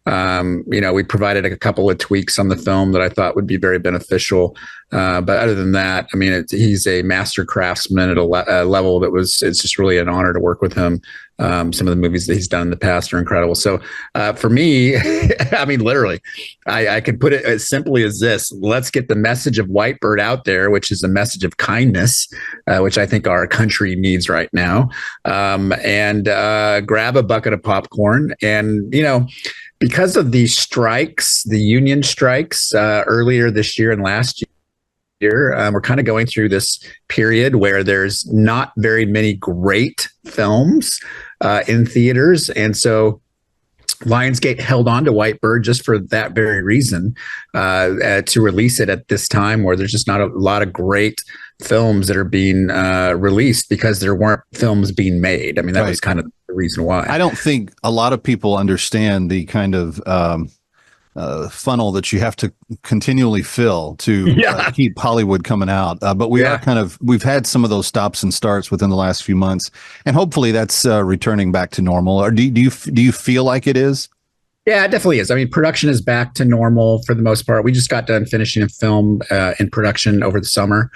We provided a couple of tweaks on the film that I thought would be very beneficial. But other than that, I mean, he's a master craftsman at a level that it's just really an honor to work with him. Some of the movies that he's done in the past are incredible. So for me, I mean, literally, I could put it as simply as this: let's get the message of White Bird out there, which is a message of kindness, which I think our country needs right now. And grab a bucket of popcorn. And, because of the strikes, the union strikes earlier this year and last year, we're kind of going through this period where there's not very many great films in theaters. And so Lionsgate held on to White Bird just for that very reason, to release it at this time where there's just not a lot of great films that are being released because there weren't films being made. I mean, that was kind of the reason why. I don't think a lot of people understand the kind of funnel that you have to continually fill to keep Hollywood coming out. But we are we've had some of those stops and starts within the last few months, and hopefully that's returning back to normal. Or do you feel like it is? Yeah, it definitely is. I mean, production is back to normal for the most part. We just got done finishing a film in production over the summer.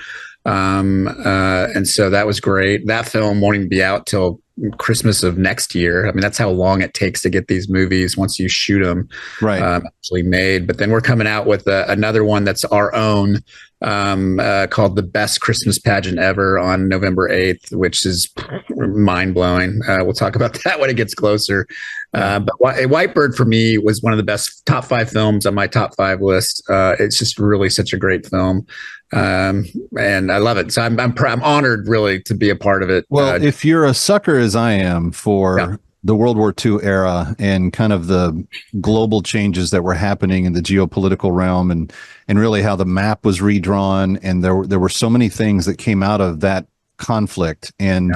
And so that was great. That film won't even be out till Christmas of next year. I mean, that's how long it takes to get these movies once you shoot them actually made. But then we're coming out with another one that's our own called The Best Christmas Pageant Ever on November 8th, which is mind blowing. We'll talk about that when it gets closer. But Whitebird for me was one of the best top 5 films on my top 5 list. It's just really such a great film. And I love it. So I'm honored really to be a part of it. Well, if you're a sucker as I am for the World War II era and kind of the global changes that were happening in the geopolitical realm and really how the map was redrawn, and there were so many things that came out of that conflict and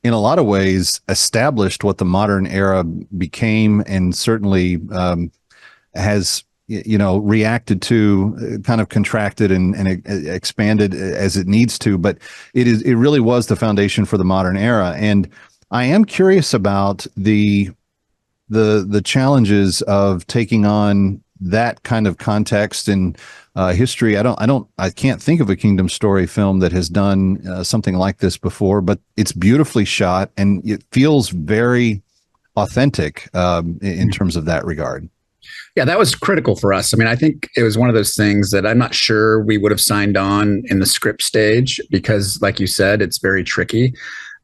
in a lot of ways established what the modern era became, and certainly has reacted to, kind of contracted and expanded as it needs to, but it really was the foundation for the modern era. And I am curious about the challenges of taking on that kind of context and history. I can't think of a Kingdom Story film that has done something like this before, but it's beautifully shot and it feels very authentic in terms of that regard. Yeah, that was critical for us. I mean, I think it was one of those things that I'm not sure we would have signed on in the script stage because, like you said, it's very tricky.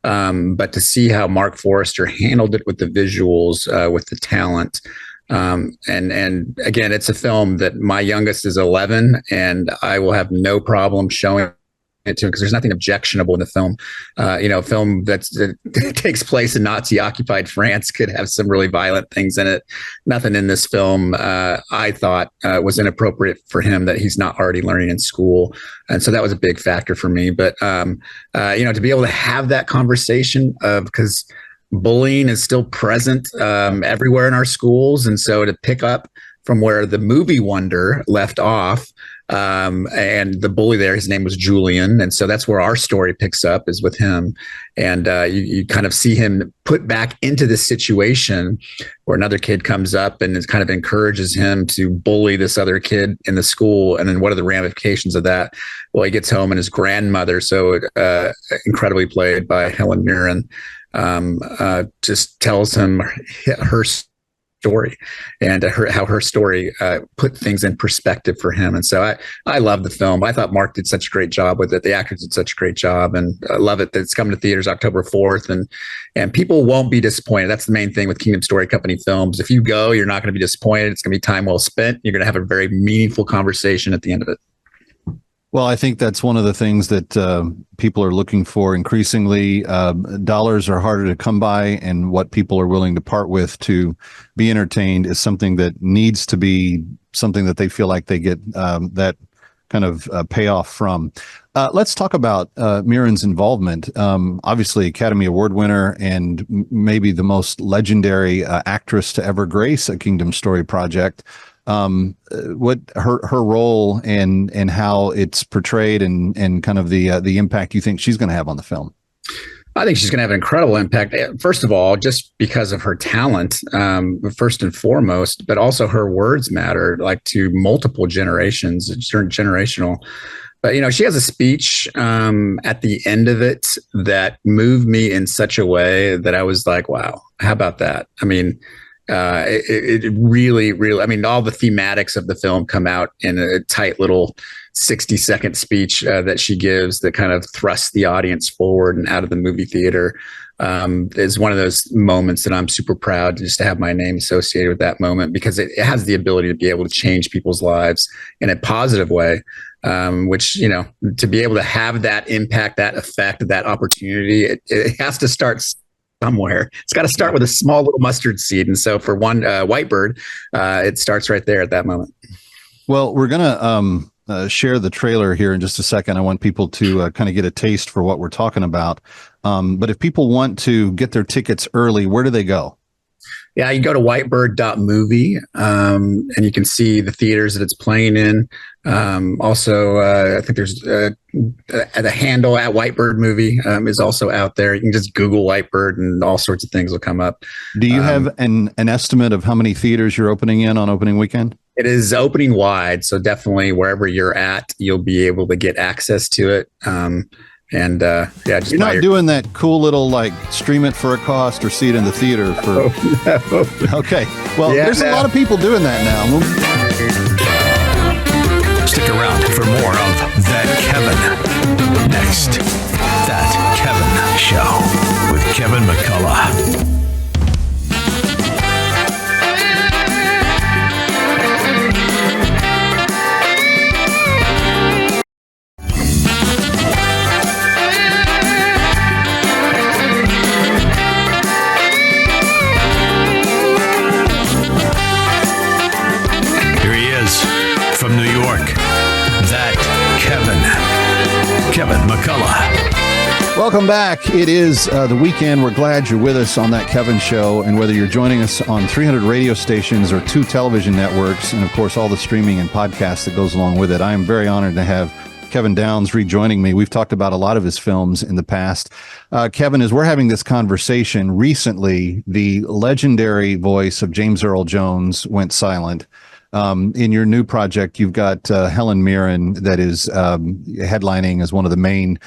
But to see how Mark Forrester handled it with the visuals, with the talent, and again, it's a film that my youngest is 11, and I will have no problem showing it to him because there's nothing objectionable in the film. A film that takes place in Nazi-occupied France could have some really violent things in it. Nothing in this film I thought was inappropriate for him that he's not already learning in school, and so that was a big factor for me. But to be able to have that conversation because bullying is still present everywhere in our schools, and so to pick up from where the movie Wonder left off. And the bully there, his name was Julian. And so that's where our story picks up, is with him. And you kind of see him put back into this situation where another kid comes up and kind of encourages him to bully this other kid in the school. And then what are the ramifications of that? Well, he gets home and his grandmother, so incredibly played by Helen Mirren, just tells him her story and how her story put things in perspective for him. And so I love the film. I thought Mark did such a great job with it. The actors did such a great job, and I love it that it's coming to theaters October 4th, and people won't be disappointed. That's the main thing with Kingdom Story Company films. If you go, you're not going to be disappointed. It's going to be time well spent. You're going to have a very meaningful conversation at the end of it. Well, I think that's one of the things that people are looking for increasingly. Dollars are harder to come by, and what people are willing to part with to be entertained is something that needs to be something that they feel like they get that kind of payoff from. Let's talk about Mirren's involvement. Obviously, Academy Award winner and maybe the most legendary actress to ever grace a Kingdom Story project. What her role and how it's portrayed and kind of the impact you think she's going to have on the film? I think she's going to have an incredible impact. First of all, just because of her talent, first and foremost, but also her words matter, like to multiple generations. It's generational. But, she has a speech at the end of it that moved me in such a way that I was like, wow, how about that? I mean, it really, all the thematics of the film come out in a tight little 60-second speech that she gives that kind of thrusts the audience forward and out of the movie theater. Is one of those moments that I'm super proud just to have my name associated with that moment, because it has the ability to be able to change people's lives in a positive way, which, to be able to have that impact, that effect, that opportunity, it has to start somewhere. It's got to start with a small little mustard seed. And so for one, Whitebird, it starts right there at that moment. Well, we're going to share the trailer here in just a second. I want people to kind of get a taste for what we're talking about. But if people want to get their tickets early, where do they go? Yeah, you go to whitebird.movie, and you can see the theaters that it's playing in. Also, I think there's the handle at Whitebird Movie is also out there. You can just Google Whitebird and all sorts of things will come up. Do you have an estimate of how many theaters you're opening in on opening weekend? It is opening wide, so definitely wherever you're at, you'll be able to get access to it. Just you're not doing that cool little like stream it for a cost or see it in the theater for. No. Okay, well, there's a lot of people doing that now. Stick around for more of That Kevin. Next, That Kevin Show with Kevin McCullough. Here he is from New York. That Kevin McCullough. Welcome back. It is the weekend. We're glad you're with us on That Kevin Show. And whether you're joining us on 300 radio stations or 2 television networks, and of course, all the streaming and podcasts that goes along with it, I am very honored to have Kevin Downs rejoining me. We've talked about a lot of his films in the past. Kevin, as we're having this conversation, recently, the legendary voice of James Earl Jones went silent. In your new project, you've got Helen Mirren that is headlining as one of the main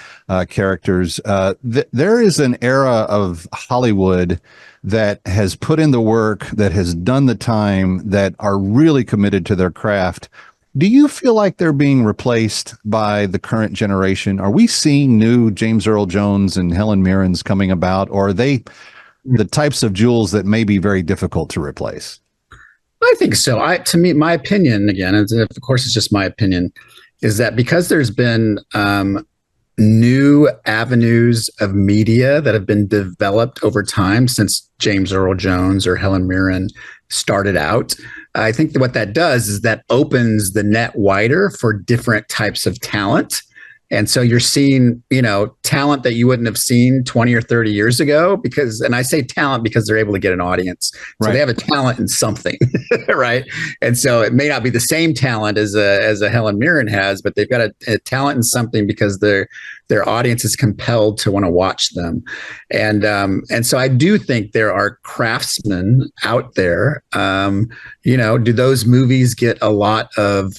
characters. There is an era of Hollywood that has put in the work, that has done the time, that are really committed to their craft. Do you feel like they're being replaced by the current generation? Are we seeing new James Earl Jones and Helen Mirrens coming about, or are they the types of jewels that may be very difficult to replace? I think so. To me, my opinion, again, and of course, it's just my opinion, is that because there's been new avenues of media that have been developed over time since James Earl Jones or Helen Mirren started out, I think that what that does is that opens the net wider for different types of talent. And so you're seeing, talent that you wouldn't have seen 20 or 30 years ago and I say talent because they're able to get an audience. So They have a talent in something, right? And so it may not be the same talent as a Helen Mirren has, but they've got a talent in something because their audience is compelled to want to watch them. And so I do think there are craftsmen out there. Do those movies get a lot of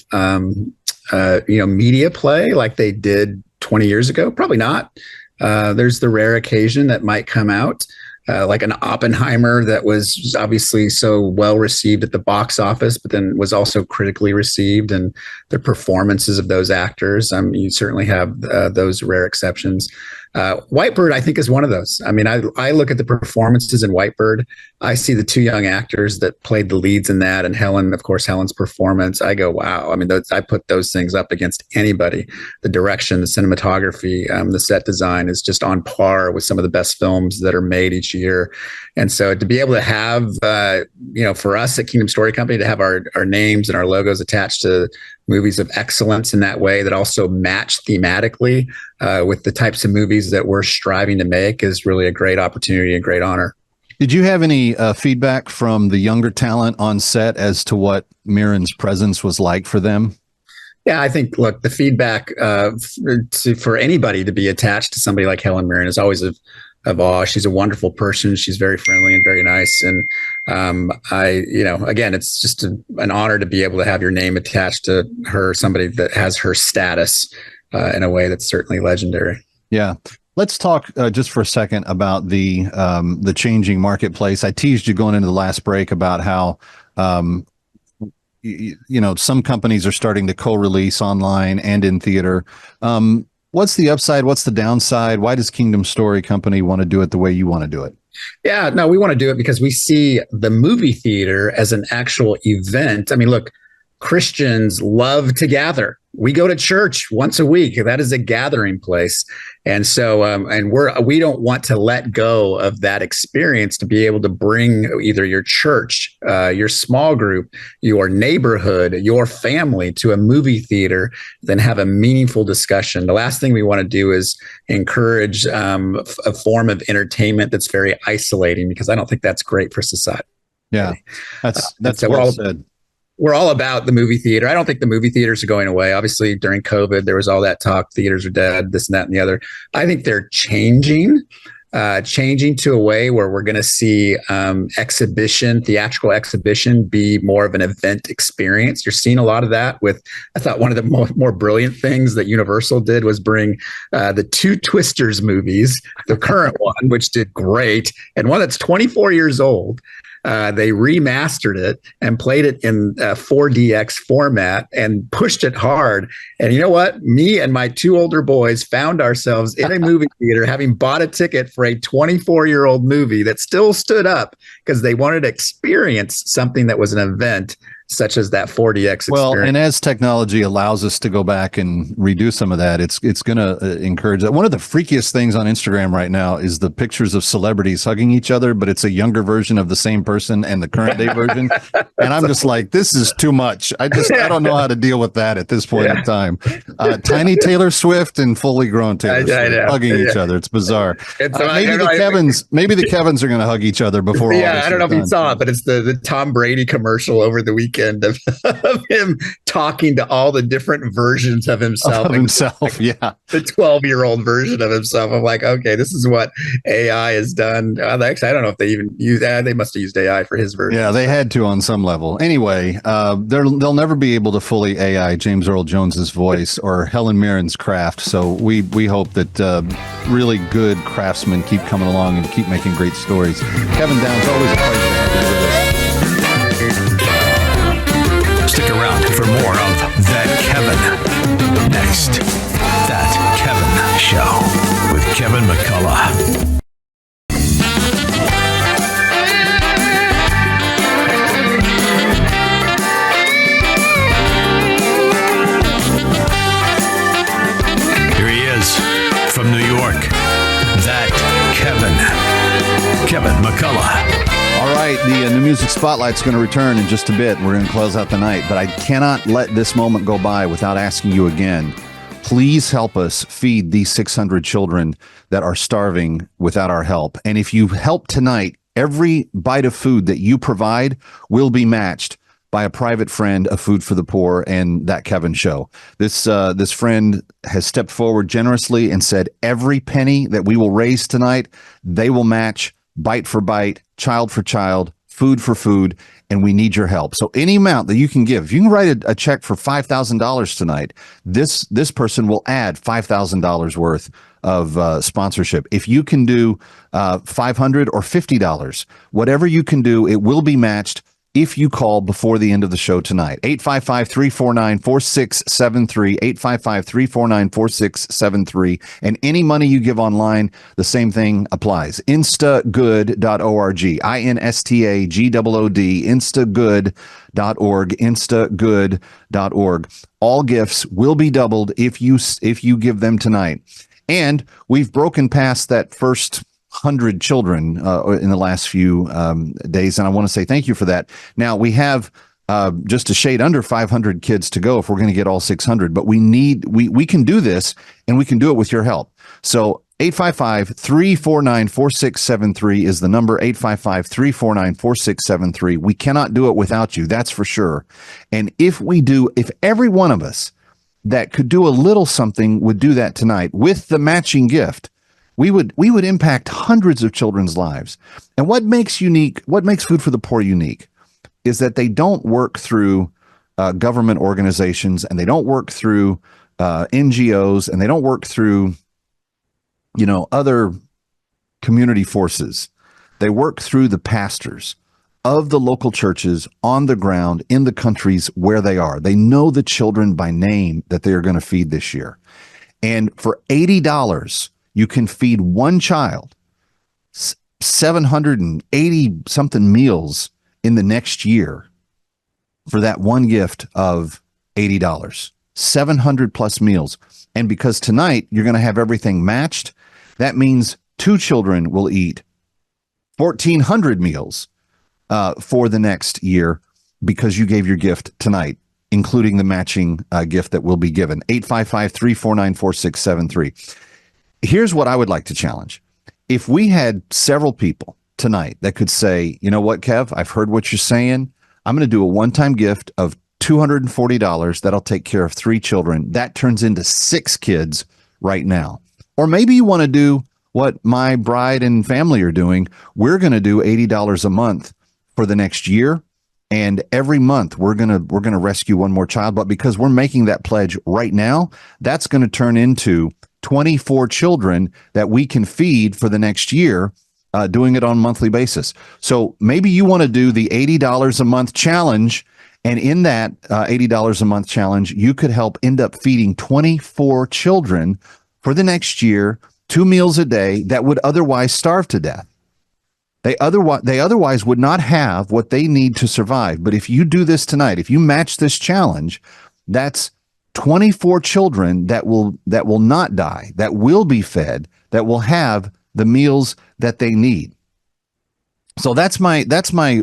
media play like they did 20 years ago? Probably not. There's the rare occasion that might come out, like an Oppenheimer that was obviously so well received at the box office, but then was also critically received, and the performances of those actors. You certainly have those rare exceptions. Whitebird, I think, is one of those. I mean, I look at the performances in Whitebird. I see the 2 young actors that played the leads in that, and Helen, of course, Helen's performance. I go, wow. I mean, I put those things up against anybody. The direction, the cinematography, the set design is just on par with some of the best films that are made each year. And so to be able to have, for us at Kingdom Story Company, to have our names and our logos attached to movies of excellence in that way that also match thematically with the types of movies that we're striving to make is really a great opportunity and great honor. Did you have any feedback from the younger talent on set as to what Mirren's presence was like for them? Yeah, I think, look, the feedback for anybody to be attached to somebody like Helen Mirren is always of awe. She's a wonderful person. She's very friendly and very nice. And again, it's just an honor to be able to have your name attached to her, somebody that has her status in a way that's certainly legendary. Yeah. Let's talk just for a second about the changing marketplace. I teased you going into the last break about how, some companies are starting to co-release online and in theater. What's the upside? What's the downside? Why does Kingdom Story Company want to do it the way you want to do it? Yeah, no, we want to do it because we see the movie theater as an actual event. I mean, look, Christians love to gather. We go to church once a week. That is a gathering place. And so, we don't want to let go of that experience to be able to bring either your church, your small group, your neighborhood, your family to a movie theater, then have a meaningful discussion. The last thing we want to do is encourage a form of entertainment that's very isolating, because I don't think that's great for society. Yeah, that's well said. We're all about the movie theater. I don't think the movie theaters are going away. Obviously, during COVID, there was all that talk, theaters are dead, this and that and the other. I think they're changing to a way where we're going to see theatrical exhibition be more of an event experience. You're seeing a lot of that with, I thought one of the more brilliant things that Universal did was bring the 2 Twisters movies, the current one, which did great, and one that's 24 years old, They remastered it and played it in 4DX format and pushed it hard. And you know what? Me and my two older boys found ourselves in a movie theater having bought a ticket for a 24-year-old movie that still stood up because they wanted to experience something that was an event such as that 4DX experience. Well, and as technology allows us to go back and redo some of that, it's going to encourage that. One of the freakiest things on Instagram right now is the pictures of celebrities hugging each other, but it's a younger version of the same person and the current day version. And I'm just like, this is too much. I don't know how to deal with that at this point in time. Tiny Taylor Swift and fully grown Taylor Swift hugging each other. It's bizarre. Maybe the Kevins are going to hug each other before. I don't know if you saw it, but it's the Tom Brady commercial over the weekend of him talking to all the different versions of himself. The 12-year-old version of himself. I'm like, okay, this is what AI has done. Actually, I don't know if they even use that. They must have used AI for his version. Yeah, they had to on some level. Anyway, they'll never be able to fully AI James Earl Jones's voice or Helen Mirren's craft. So we hope that really good craftsmen keep coming along and keep making great stories. Kevin Downs, always a pleasure to have you with us. Stick around for more of That Kevin. Next, That Kevin Show with Kevin McCullough. Here he is from New York. That Kevin McCullough. All right, the New Music Spotlight's going to return in just a bit. We're going to close out the night, but I cannot let this moment go by without asking you again. Please help us feed these 600 children that are starving without our help. And if you help tonight, every bite of food that you provide will be matched by a private friend of Food for the Poor and That Kevin Show. This friend has stepped forward generously and said every penny that we will raise tonight, they will match bite for bite, child for child, food for food, and we need your help. So any amount that you can give, if you can write a check for $5,000 tonight, this person will add $5,000 worth of sponsorship. If you can do $500 or $50, whatever you can do, it will be matched if you call before the end of the show tonight. 855-349-4673, 855-349-4673. And any money you give online, the same thing applies. Instagood.org, INSTAGOOD, instagood.org, instagood.org. All gifts will be doubled if you give them tonight. And we've broken past that first 100 children in the last few days, and I want to say thank you for that. Now we have just a shade under 500 kids to go if we're going to get all 600, but we can do this, and we can do it with your help. So 855-349-4673 is the number, 855-349-4673. We cannot do it without you, that's for sure. And if every one of us that could do a little something would do that tonight with the matching gift, we would impact hundreds of children's lives. And what makes Food for the Poor unique is that they don't work through government organizations, and they don't work through NGOs, and they don't work through other community forces. They work through the pastors of the local churches on the ground in the countries where they are. They know the children by name that they are going to feed this year. And for $80, you can feed one child 780 something meals in the next year for that one gift of $80, 700 plus meals. And because tonight you're going to have everything matched, that means two children will eat 1,400 meals for the next year because you gave your gift tonight, including the matching gift that will be given. 855-349-4673. Here's what I would like to challenge. If we had several people tonight that could say, you know what, Kev, I've heard what you're saying. I'm going to do a one-time gift of $240. That'll take care of 3 children. That turns into 6 kids right now. Or maybe you want to do what my bride and family are doing. We're going to do $80 a month for the next year. And every month we're going to rescue one more child. But because we're making that pledge right now, that's going to turn into 24 children that we can feed for the next year. doing it on a monthly basis. So maybe you want to do the $80 a month challenge. And in that $80 a month challenge, you could help end up feeding 24 children for the next year, 2 meals a day that would otherwise starve to death. They otherwise would not have what they need to survive. But if you do this tonight, if you match this challenge, that's 24 children that will not die, that will be fed, that will have the meals that they need. So that's my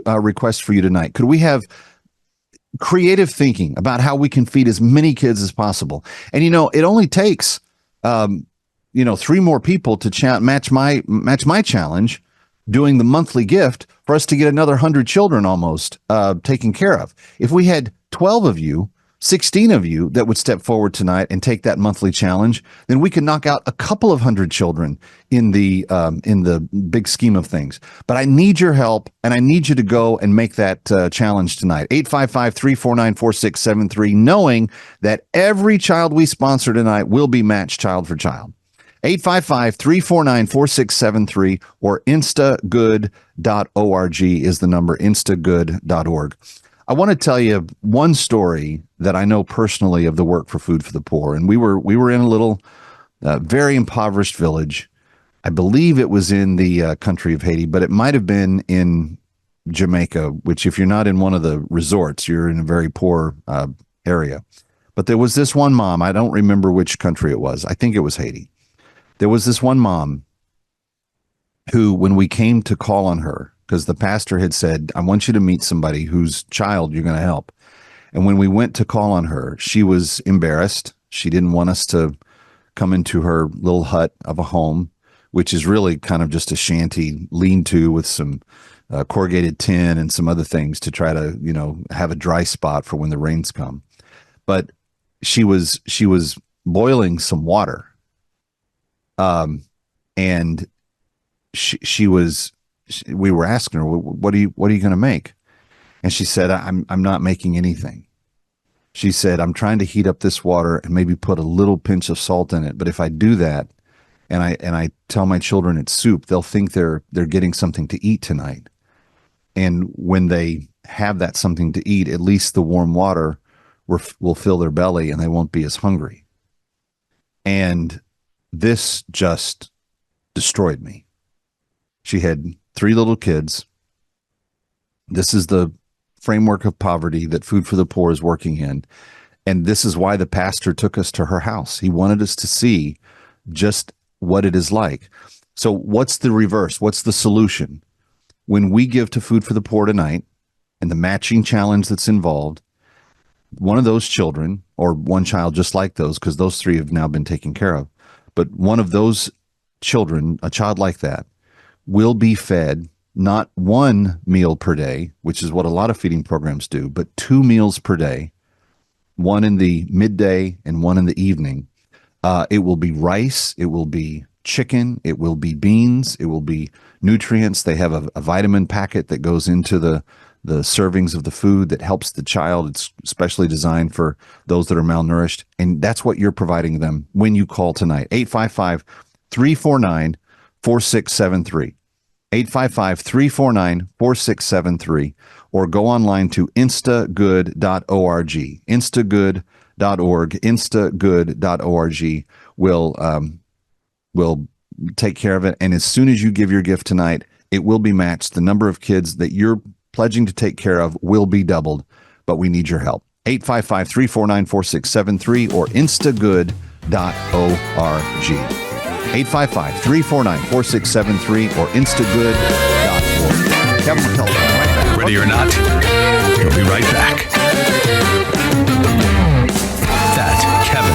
request for you tonight. Could we have creative thinking about how we can feed as many kids as possible? And it only takes 3 more people to match my challenge, doing the monthly gift, for us to get another 100 children almost taken care of. If we had 12 of you, 16 of you that would step forward tonight and take that monthly challenge, then we could knock out a couple of 100 children in the big scheme of things. But I need your help, and I need you to go and make that challenge tonight. 855-349-4673, knowing that every child we sponsor tonight will be matched child for child. 855-349-4673 or instagood.org is the number, instagood.org. I want to tell you one story that I know personally of the work for Food for the Poor. And we were in a little very impoverished village. I believe it was in the country of Haiti, but it might have been in Jamaica, which if you're not in one of the resorts, you're in a very poor area. But there was this one mom. I don't remember which country it was. I think it was Haiti. There was this one mom who, when we came to call on her, because the pastor had said, I want you to meet somebody whose child you're going to help. And when we went to call on her, she was embarrassed. She didn't want us to come into her little hut of a home, which is really kind of just a shanty lean-to with some corrugated tin and some other things to try to, have a dry spot for when the rains come. But she was boiling some water. And we were asking her, what are you going to make? And she said, I'm not making anything. She said, I'm trying to heat up this water and maybe put a little pinch of salt in it. But if I do that and I tell my children it's soup, they'll think they're getting something to eat tonight. And when they have that something to eat, at least the warm water will fill their belly and they won't be as hungry. And this just destroyed me. She had 3 little kids. This is the framework of poverty that Food for the Poor is working in. And this is why the pastor took us to her house. He wanted us to see just what it is like. So what's the reverse? What's the solution? When we give to Food for the Poor tonight and the matching challenge that's involved, one of those children, or one child just like those, because those 3 have now been taken care of, but one of those children, a child like that, will be fed not 1 meal per day, which is what a lot of feeding programs do, but 2 meals per day, 1 in the midday and 1 in the evening. It will be rice. It will be chicken. It will be beans. It will be nutrients. They have a vitamin packet that goes into the servings of the food that helps the child. It's specially designed for those that are malnourished. And that's what you're providing them when you call tonight. 855-349-4673. 855-349-4673, or go online to instagood.org. Instagood.org. Instagood.org will take care of it. And as soon as you give your gift tonight, it will be matched. The number of kids that you're pledging to take care of will be doubled, but we need your help. 855-349-4673 or instagood.org. 855-349-4673 or instagood.org. Kevin McCullough, right back. Ready or not, we'll be right back. That Kevin